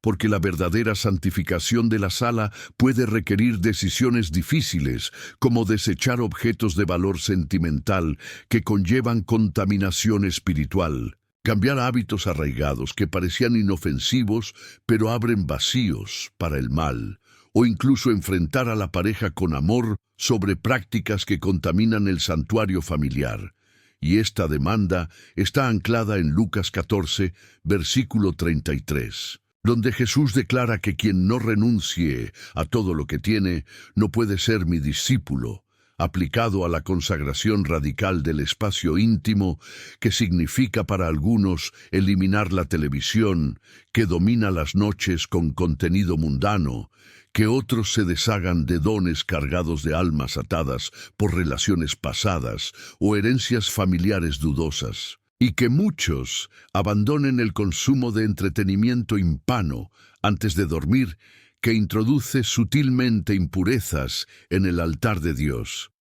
Porque la verdadera santificación de la sala puede requerir decisiones difíciles, como desechar objetos de valor sentimental que conllevan contaminación espiritual. Cambiar hábitos arraigados que parecían inofensivos, pero abren vacíos para el mal, o incluso enfrentar a la pareja con amor sobre prácticas que contaminan el santuario familiar. Y esta demanda está anclada en Lucas 14, versículo 33, donde Jesús declara que quien no renuncie a todo lo que tiene no puede ser mi discípulo, aplicado a la consagración radical del espacio íntimo, que significa para algunos eliminar la televisión, que domina las noches con contenido mundano, que otros se deshagan de dones cargados de almas atadas por relaciones pasadas o herencias familiares dudosas, y que muchos abandonen el consumo de entretenimiento impano antes de dormir, que introduce sutilmente impurezas en el altar de Dios.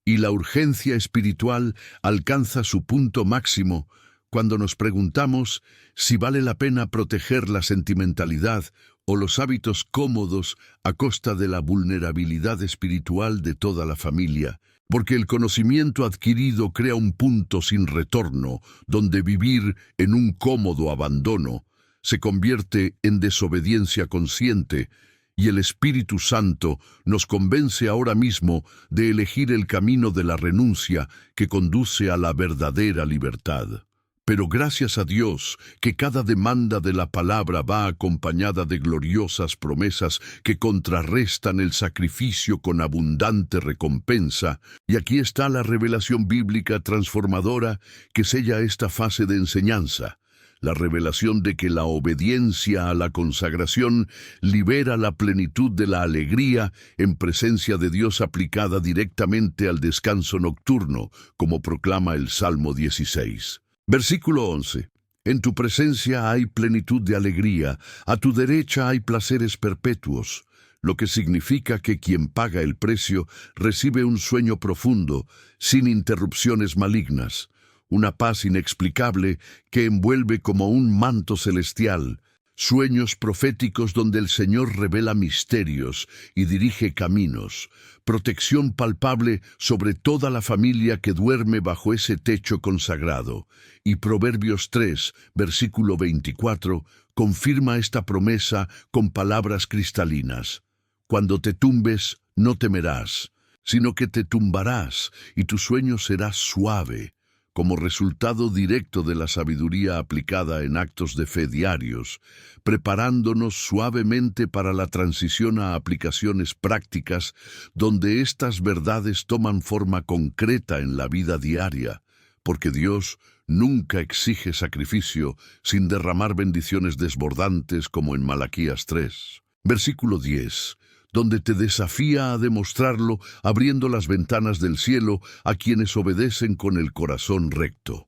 Y la urgencia espiritual alcanza su punto máximo cuando nos preguntamos si vale la pena proteger la sentimentalidad o los hábitos cómodos a costa de la vulnerabilidad espiritual de toda la familia, porque el conocimiento adquirido crea un punto sin retorno, donde vivir en un cómodo abandono se convierte en desobediencia consciente, y el Espíritu Santo nos convence ahora mismo de elegir el camino de la renuncia que conduce a la verdadera libertad. Pero gracias a Dios que cada demanda de la palabra va acompañada de gloriosas promesas que contrarrestan el sacrificio con abundante recompensa, y aquí está la revelación bíblica transformadora que sella esta fase de enseñanza. La revelación de que la obediencia a la consagración libera la plenitud de la alegría en presencia de Dios aplicada directamente al descanso nocturno, como proclama el Salmo 16. Versículo 11. En tu presencia hay plenitud de alegría, a tu derecha hay placeres perpetuos, lo que significa que quien paga el precio recibe un sueño profundo, sin interrupciones malignas, una paz inexplicable que envuelve como un manto celestial, sueños proféticos donde el Señor revela misterios y dirige caminos, protección palpable sobre toda la familia que duerme bajo ese techo consagrado. Y Proverbios 3, versículo 24, confirma esta promesa con palabras cristalinas. Cuando te tumbes, no temerás, sino que te tumbarás y tu sueño será suave, como resultado directo de la sabiduría aplicada en actos de fe diarios, preparándonos suavemente para la transición a aplicaciones prácticas donde estas verdades toman forma concreta en la vida diaria, porque Dios nunca exige sacrificio sin derramar bendiciones desbordantes como en Malaquías 3. Versículo 10. Donde te desafía a demostrarlo abriendo las ventanas del cielo a quienes obedecen con el corazón recto.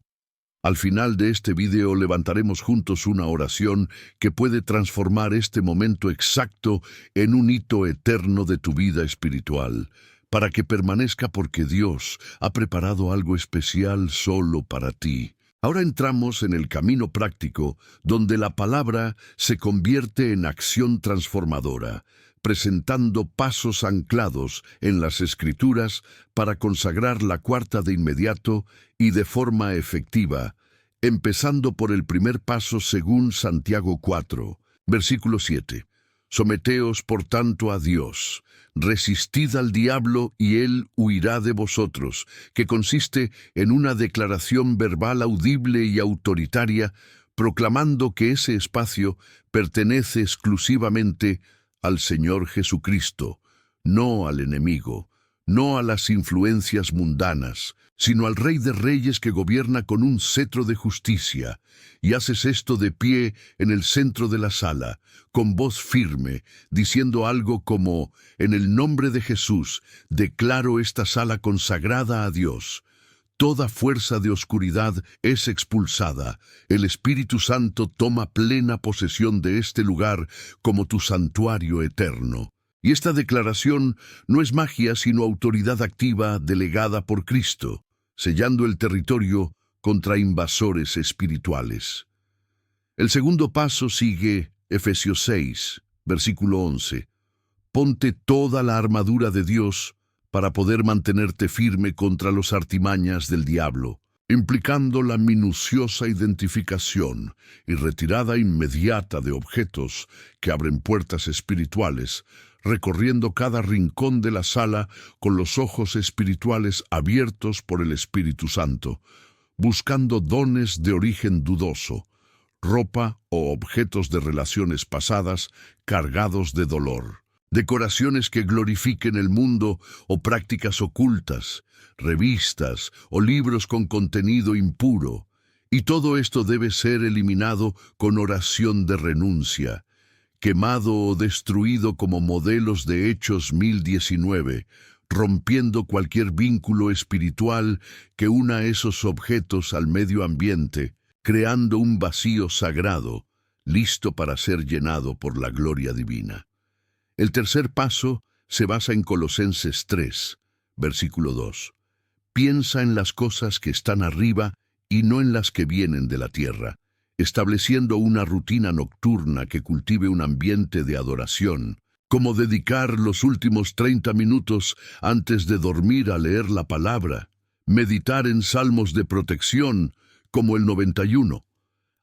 Al final de este video levantaremos juntos una oración que puede transformar este momento exacto en un hito eterno de tu vida espiritual. para que permanezca porque Dios ha preparado algo especial solo para ti. Ahora entramos en el camino práctico, donde la palabra se convierte en acción transformadora, presentando pasos anclados en las Escrituras para consagrar la cuarta de inmediato y de forma efectiva, empezando por el primer paso según Santiago 4, versículo 7. Someteos, por tanto, a Dios, resistid al diablo y él huirá de vosotros, que consiste en una declaración verbal audible y autoritaria, proclamando que ese espacio pertenece exclusivamente al Señor Jesucristo, no al enemigo, no a las influencias mundanas, sino al Rey de Reyes que gobierna con un cetro de justicia, y haces esto de pie en el centro de la sala, con voz firme, diciendo algo como, en el nombre de Jesús, declaro esta sala consagrada a Dios. Toda fuerza de oscuridad es expulsada. El Espíritu Santo toma plena posesión de este lugar como tu santuario eterno. Y esta declaración no es magia, sino autoridad activa delegada por Cristo, sellando el territorio contra invasores espirituales. El segundo paso sigue Efesios 6, versículo 11. Ponte toda la armadura de Dios para poder mantenerte firme contra los artimañas del diablo, implicando la minuciosa identificación y retirada inmediata de objetos que abren puertas espirituales, recorriendo cada rincón de la sala con los ojos espirituales abiertos por el Espíritu Santo, buscando dones de origen dudoso, ropa o objetos de relaciones pasadas cargados de dolor, decoraciones que glorifiquen el mundo o prácticas ocultas, revistas o libros con contenido impuro. Y todo esto debe ser eliminado con oración de renuncia, quemado o destruido como modelos de Hechos 1019, rompiendo cualquier vínculo espiritual que una esos objetos al medio ambiente, creando un vacío sagrado, listo para ser llenado por la gloria divina. El tercer paso se basa en Colosenses 3, versículo 2. Piensa en las cosas que están arriba y no en las que vienen de la tierra, estableciendo una rutina nocturna que cultive un ambiente de adoración, como dedicar los últimos 30 minutos antes de dormir a leer la palabra, meditar en salmos de protección, como el 91,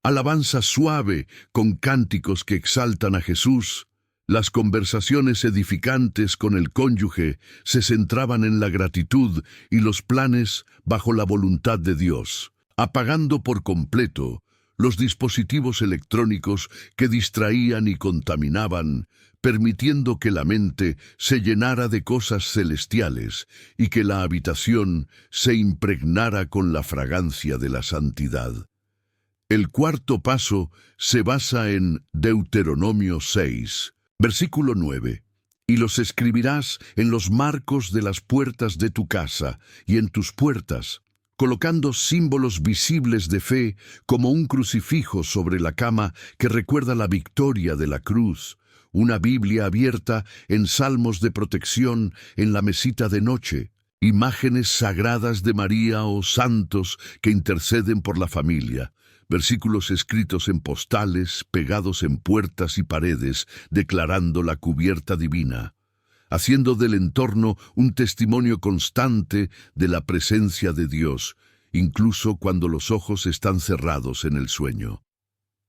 alabanza suave con cánticos que exaltan a Jesús. Las conversaciones edificantes con el cónyuge se centraban en la gratitud y los planes bajo la voluntad de Dios, apagando por completo los dispositivos electrónicos que distraían y contaminaban, permitiendo que la mente se llenara de cosas celestiales y que la habitación se impregnara con la fragancia de la santidad. El cuarto paso se basa en Deuteronomio 6, versículo 9. Y los escribirás en los marcos de las puertas de tu casa y en tus puertas, colocando símbolos visibles de fe como un crucifijo sobre la cama que recuerda la victoria de la cruz, una Biblia abierta en salmos de protección en la mesita de noche, imágenes sagradas de María o santos que interceden por la familia, versículos escritos en postales, pegados en puertas y paredes, declarando la cubierta divina, haciendo del entorno un testimonio constante de la presencia de Dios, incluso cuando los ojos están cerrados en el sueño.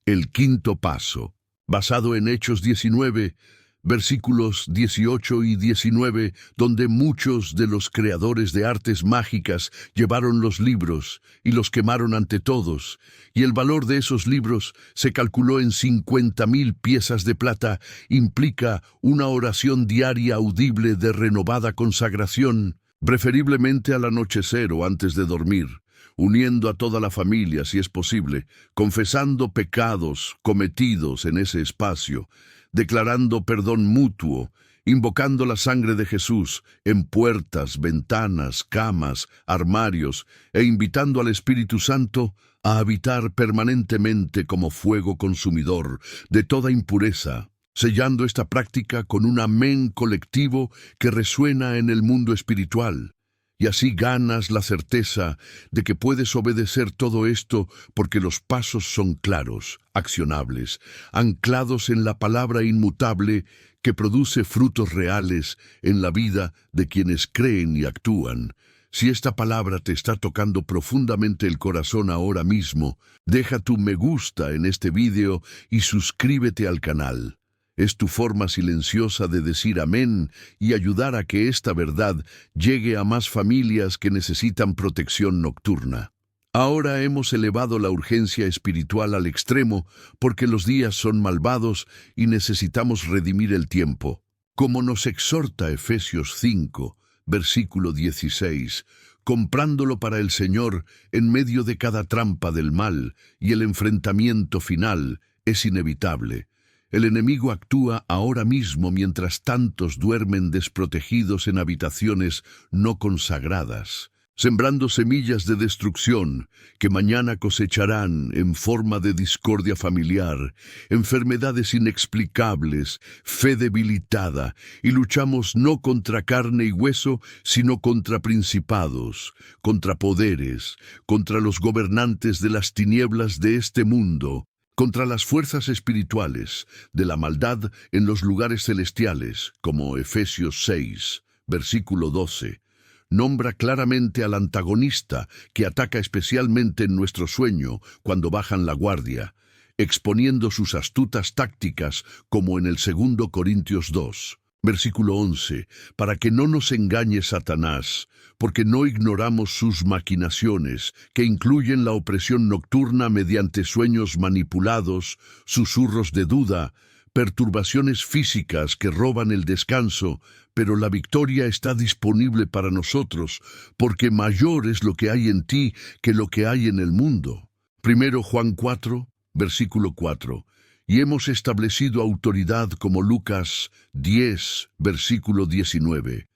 El quinto paso, basado en Hechos 19, versículos 18 y 19, donde muchos de los creadores de artes mágicas llevaron los libros y los quemaron ante todos, y el valor de esos libros se calculó en 50,000 piezas de plata, implica una oración diaria audible de renovada consagración, preferiblemente al anochecer o antes de dormir, uniendo a toda la familia si es posible, confesando pecados cometidos en ese espacio, declarando perdón mutuo, invocando la sangre de Jesús en puertas, ventanas, camas, armarios, e invitando al Espíritu Santo a habitar permanentemente como fuego consumidor de toda impureza, sellando esta práctica con un amén colectivo que resuena en el mundo espiritual. Y así ganas la certeza de que puedes obedecer todo esto porque los pasos son claros, accionables, anclados en la palabra inmutable que produce frutos reales en la vida de quienes creen y actúan. Si esta palabra te está tocando profundamente el corazón ahora mismo, deja tu me gusta en este vídeo y suscríbete al canal. Es tu forma silenciosa de decir amén y ayudar a que esta verdad llegue a más familias que necesitan protección nocturna. Ahora hemos elevado la urgencia espiritual al extremo porque los días son malvados y necesitamos redimir el tiempo. Como nos exhorta Efesios 5, versículo 16, comprándolo para el Señor en medio de cada trampa del mal, y el enfrentamiento final es inevitable. El enemigo actúa ahora mismo mientras tantos duermen desprotegidos en habitaciones no consagradas, sembrando semillas de destrucción que mañana cosecharán en forma de discordia familiar, enfermedades inexplicables, fe debilitada, y luchamos no contra carne y hueso, sino contra principados, contra poderes, contra los gobernantes de las tinieblas de este mundo, contra las fuerzas espirituales de la maldad en los lugares celestiales, como Efesios 6, versículo 12. Nombra claramente al antagonista que ataca especialmente en nuestro sueño cuando bajan la guardia, exponiendo sus astutas tácticas como en el 2 Corintios 2. Versículo 11, para que no nos engañe Satanás, porque no ignoramos sus maquinaciones, que incluyen la opresión nocturna mediante sueños manipulados, susurros de duda, perturbaciones físicas que roban el descanso, pero la victoria está disponible para nosotros, porque mayor es lo que hay en ti que lo que hay en el mundo. 1 Juan 4, versículo 4. Y hemos establecido autoridad como Lucas 10, versículo 19.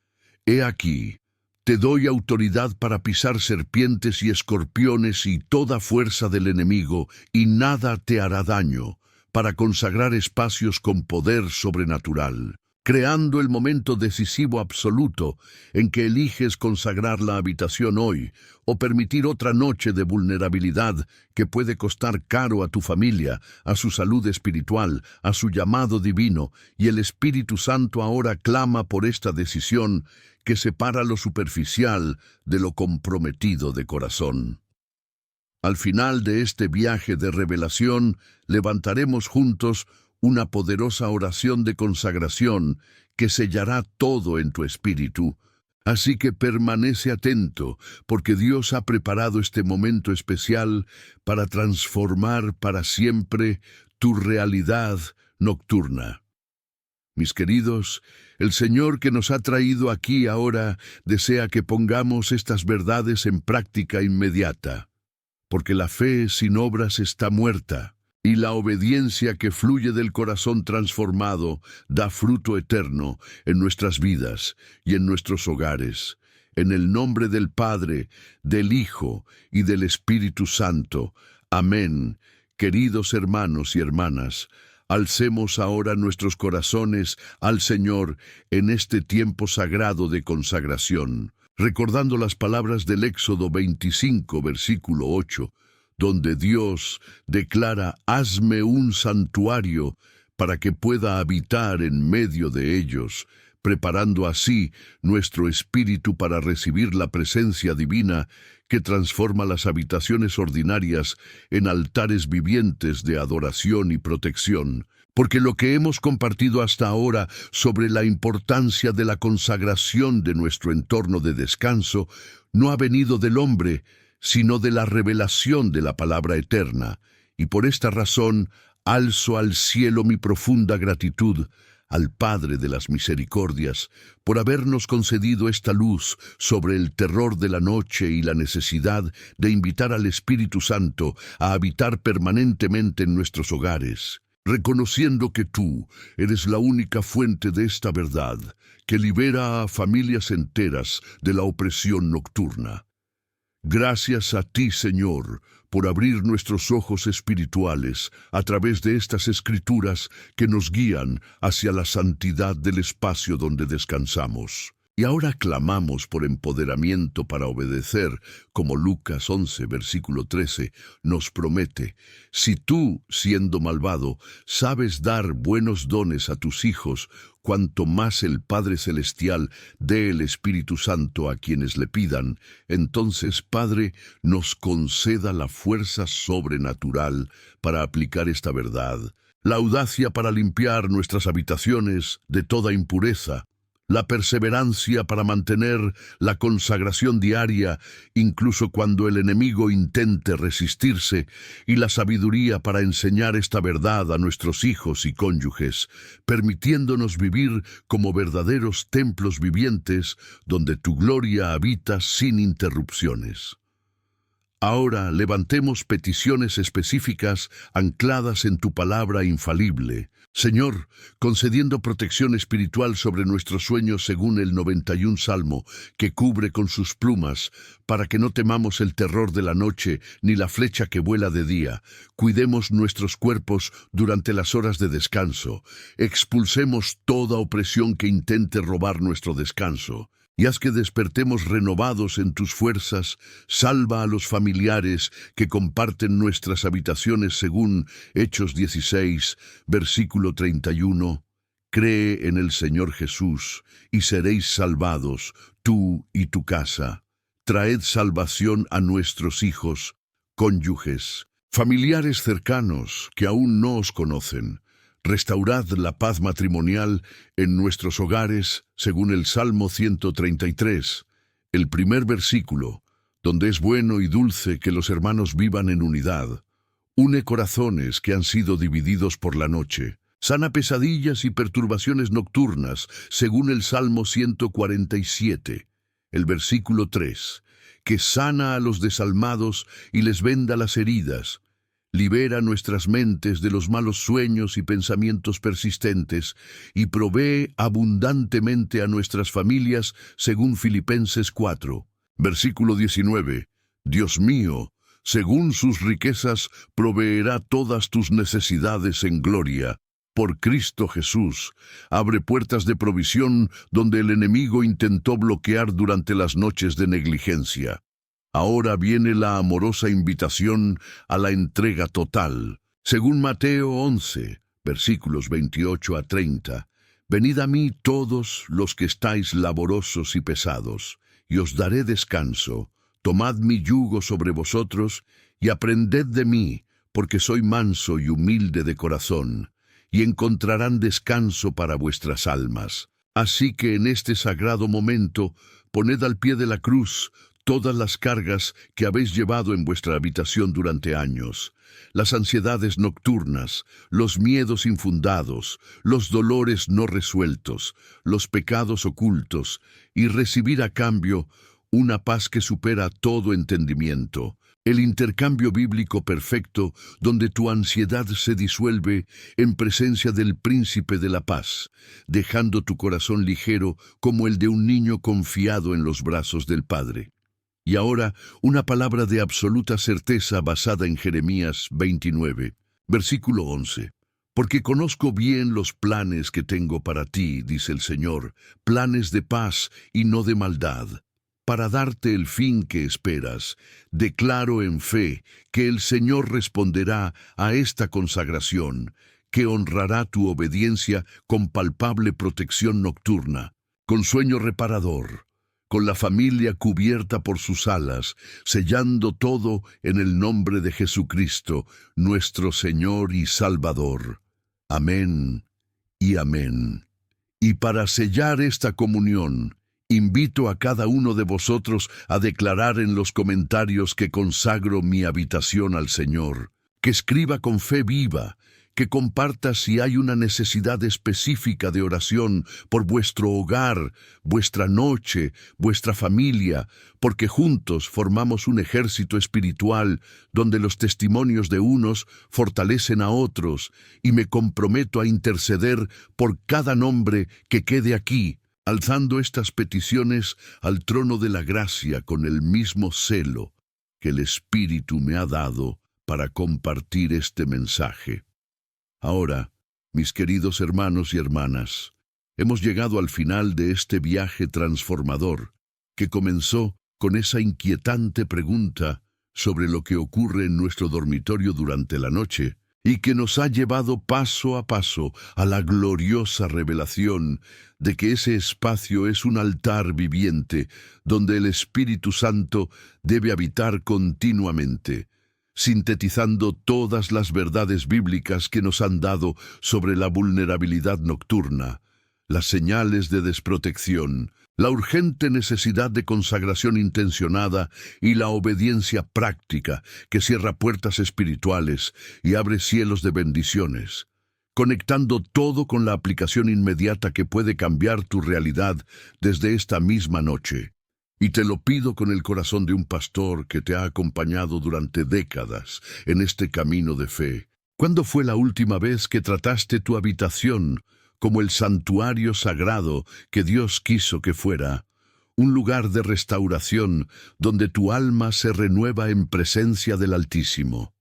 He aquí, te doy autoridad para pisar serpientes y escorpiones y toda fuerza del enemigo, y nada te hará daño, para consagrar espacios con poder sobrenatural, creando el momento decisivo absoluto en que eliges consagrar la habitación hoy o permitir otra noche de vulnerabilidad que puede costar caro a tu familia, a su salud espiritual, a su llamado divino, y el Espíritu Santo ahora clama por esta decisión que separa lo superficial de lo comprometido de corazón. Al final de este viaje de revelación, levantaremos juntos una poderosa oración de consagración que sellará todo en tu espíritu. Así que permanece atento, porque Dios ha preparado este momento especial para transformar para siempre tu realidad nocturna. Mis queridos, el Señor que nos ha traído aquí ahora desea que pongamos estas verdades en práctica inmediata, porque la fe sin obras está muerta. Y la obediencia que fluye del corazón transformado da fruto eterno en nuestras vidas y en nuestros hogares. En el nombre del Padre, del Hijo y del Espíritu Santo. Amén. Queridos hermanos y hermanas, alcemos ahora nuestros corazones al Señor en este tiempo sagrado de consagración, recordando las palabras del Éxodo 25, versículo 8, donde Dios declara: «Hazme un santuario para que pueda habitar en medio de ellos», preparando así nuestro espíritu para recibir la presencia divina que transforma las habitaciones ordinarias en altares vivientes de adoración y protección. Porque lo que hemos compartido hasta ahora sobre la importancia de la consagración de nuestro entorno de descanso no ha venido del hombre, sino de la revelación de la palabra eterna, y por esta razón alzo al cielo mi profunda gratitud al Padre de las misericordias por habernos concedido esta luz sobre el terror de la noche y la necesidad de invitar al Espíritu Santo a habitar permanentemente en nuestros hogares, reconociendo que tú eres la única fuente de esta verdad que libera a familias enteras de la opresión nocturna. Gracias a ti, Señor, por abrir nuestros ojos espirituales a través de estas escrituras que nos guían hacia la santidad del espacio donde descansamos. Y ahora clamamos por empoderamiento para obedecer, como Lucas 11, versículo 13, nos promete: si tú, siendo malvado, sabes dar buenos dones a tus hijos, cuanto más el Padre Celestial dé el Espíritu Santo a quienes le pidan, entonces, Padre, nos conceda la fuerza sobrenatural para aplicar esta verdad, la audacia para limpiar nuestras habitaciones de toda impureza, la perseverancia para mantener la consagración diaria, incluso cuando el enemigo intente resistirse, y la sabiduría para enseñar esta verdad a nuestros hijos y cónyuges, permitiéndonos vivir como verdaderos templos vivientes donde tu gloria habita sin interrupciones. Ahora levantemos peticiones específicas ancladas en tu palabra infalible, Señor, concediendo protección espiritual sobre nuestros sueños según el 91 Salmo, que cubre con sus plumas, para que no temamos el terror de la noche ni la flecha que vuela de día. Cuidemos nuestros cuerpos durante las horas de descanso. Expulsemos toda opresión que intente robar nuestro descanso. Y haz que despertemos renovados en tus fuerzas. Salva a los familiares que comparten nuestras habitaciones según Hechos 16, versículo 31. Cree en el Señor Jesús y seréis salvados, tú y tu casa. Traed salvación a nuestros hijos, cónyuges, familiares cercanos que aún no os conocen. Restaurad la paz matrimonial en nuestros hogares, según el Salmo 133, el primer versículo, donde es bueno y dulce que los hermanos vivan en unidad. Une corazones que han sido divididos por la noche. Sana pesadillas y perturbaciones nocturnas, según el Salmo 147, el versículo 3, que sana a los desalmados y les venda las heridas. Libera nuestras mentes de los malos sueños y pensamientos persistentes y provee abundantemente a nuestras familias, según Filipenses 4, versículo 19. Dios mío, según sus riquezas, proveerá todas tus necesidades en gloria. Por Cristo Jesús, abre puertas de provisión donde el enemigo intentó bloquear durante las noches de negligencia. Ahora viene la amorosa invitación a la entrega total. Según Mateo 11, versículos 28 a 30, venid a mí todos los que estáis laborosos y pesados, y os daré descanso. Tomad mi yugo sobre vosotros, y aprended de mí, porque soy manso y humilde de corazón, y encontrarán descanso para vuestras almas. Así que en este sagrado momento, poned al pie de la cruz todas las cargas que habéis llevado en vuestra habitación durante años, las ansiedades nocturnas, los miedos infundados, los dolores no resueltos, los pecados ocultos, y recibir a cambio una paz que supera todo entendimiento, el intercambio bíblico perfecto donde tu ansiedad se disuelve en presencia del Príncipe de la Paz, dejando tu corazón ligero como el de un niño confiado en los brazos del Padre. Y ahora, una palabra de absoluta certeza basada en Jeremías 29, versículo 11. Porque conozco bien los planes que tengo para ti, dice el Señor, planes de paz y no de maldad, para darte el fin que esperas. Declaro en fe que el Señor responderá a esta consagración, que honrará tu obediencia con palpable protección nocturna, con sueño reparador, con la familia cubierta por sus alas, sellando todo en el nombre de Jesucristo, nuestro Señor y Salvador. Amén y amén. Y para sellar esta comunión, invito a cada uno de vosotros a declarar en los comentarios que consagro mi habitación al Señor, que escriba con fe viva, que comparta si hay una necesidad específica de oración por vuestro hogar, vuestra noche, vuestra familia, porque juntos formamos un ejército espiritual donde los testimonios de unos fortalecen a otros, y me comprometo a interceder por cada nombre que quede aquí, alzando estas peticiones al trono de la gracia con el mismo celo que el Espíritu me ha dado para compartir este mensaje. Ahora, mis queridos hermanos y hermanas, hemos llegado al final de este viaje transformador, que comenzó con esa inquietante pregunta sobre lo que ocurre en nuestro dormitorio durante la noche, y que nos ha llevado paso a paso a la gloriosa revelación de que ese espacio es un altar viviente donde el Espíritu Santo debe habitar continuamente, sintetizando todas las verdades bíblicas que nos han dado sobre la vulnerabilidad nocturna, las señales de desprotección, la urgente necesidad de consagración intencionada y la obediencia práctica que cierra puertas espirituales y abre cielos de bendiciones, conectando todo con la aplicación inmediata que puede cambiar tu realidad desde esta misma noche. Y te lo pido con el corazón de un pastor que te ha acompañado durante décadas en este camino de fe. ¿Cuándo fue la última vez que trataste tu habitación como el santuario sagrado que Dios quiso que fuera? Un lugar de restauración donde tu alma se renueva en presencia del Altísimo.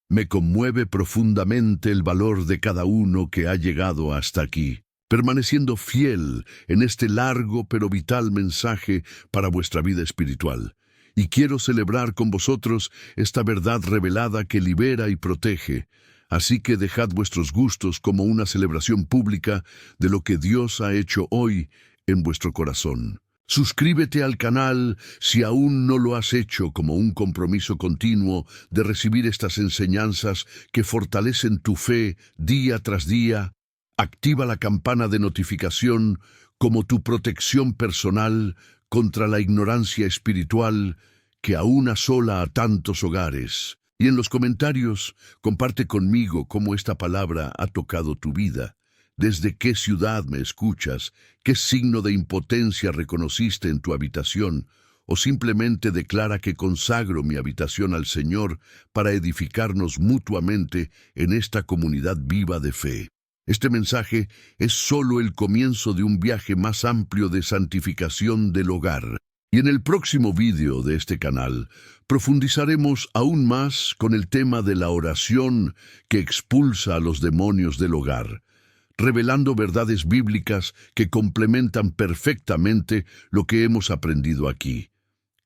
Me conmueve profundamente el valor de cada uno que ha llegado hasta aquí, permaneciendo fiel en este largo pero vital mensaje para vuestra vida espiritual. Y quiero celebrar con vosotros esta verdad revelada que libera y protege. Así que dejad vuestros gustos como una celebración pública de lo que Dios ha hecho hoy en vuestro corazón. Suscríbete al canal si aún no lo has hecho, como un compromiso continuo de recibir estas enseñanzas que fortalecen tu fe día tras día. Activa la campana de notificación como tu protección personal contra la ignorancia espiritual que aún asola a tantos hogares. Y en los comentarios, comparte conmigo cómo esta palabra ha tocado tu vida. ¿Desde qué ciudad me escuchas? ¿Qué signo de impotencia reconociste en tu habitación? O simplemente declara que consagro mi habitación al Señor para edificarnos mutuamente en esta comunidad viva de fe. Este mensaje es solo el comienzo de un viaje más amplio de santificación del hogar. Y en el próximo vídeo de este canal, profundizaremos aún más con el tema de la oración que expulsa a los demonios del hogar, revelando verdades bíblicas que complementan perfectamente lo que hemos aprendido aquí,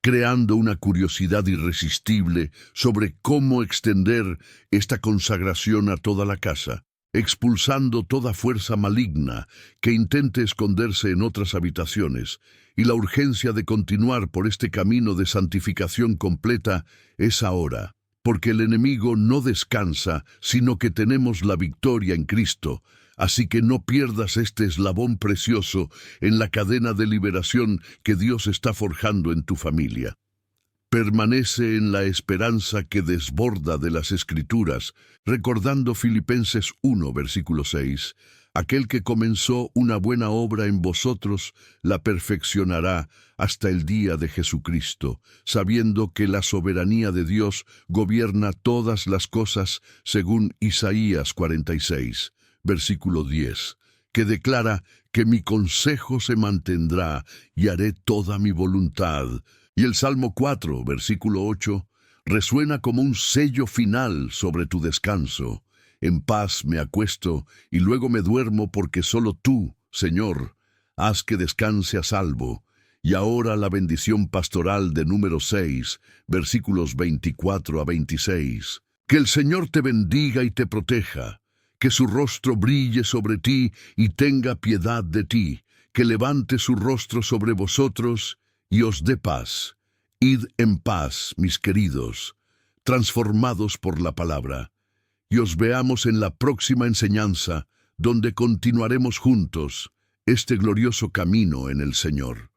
creando una curiosidad irresistible sobre cómo extender esta consagración a toda la casa, expulsando toda fuerza maligna que intente esconderse en otras habitaciones, y la urgencia de continuar por este camino de santificación completa es ahora, porque el enemigo no descansa, sino que tenemos la victoria en Cristo. Así que no pierdas este eslabón precioso en la cadena de liberación que Dios está forjando en tu familia. Permanece en la esperanza que desborda de las Escrituras, recordando Filipenses 1, versículo 6, aquel que comenzó una buena obra en vosotros la perfeccionará hasta el día de Jesucristo, sabiendo que la soberanía de Dios gobierna todas las cosas, según Isaías 46, versículo 10, que declara que mi consejo se mantendrá y haré toda mi voluntad. Y el Salmo 4, versículo 8, resuena como un sello final sobre tu descanso. En paz me acuesto y luego me duermo porque solo tú, Señor, haz que descanse a salvo. Y ahora la bendición pastoral de número 6, versículos 24 a 26. Que el Señor te bendiga y te proteja, que su rostro brille sobre ti y tenga piedad de ti, que levante su rostro sobre vosotros y os dé paz. Id en paz, mis queridos, transformados por la palabra, y os veamos en la próxima enseñanza, donde continuaremos juntos este glorioso camino en el Señor.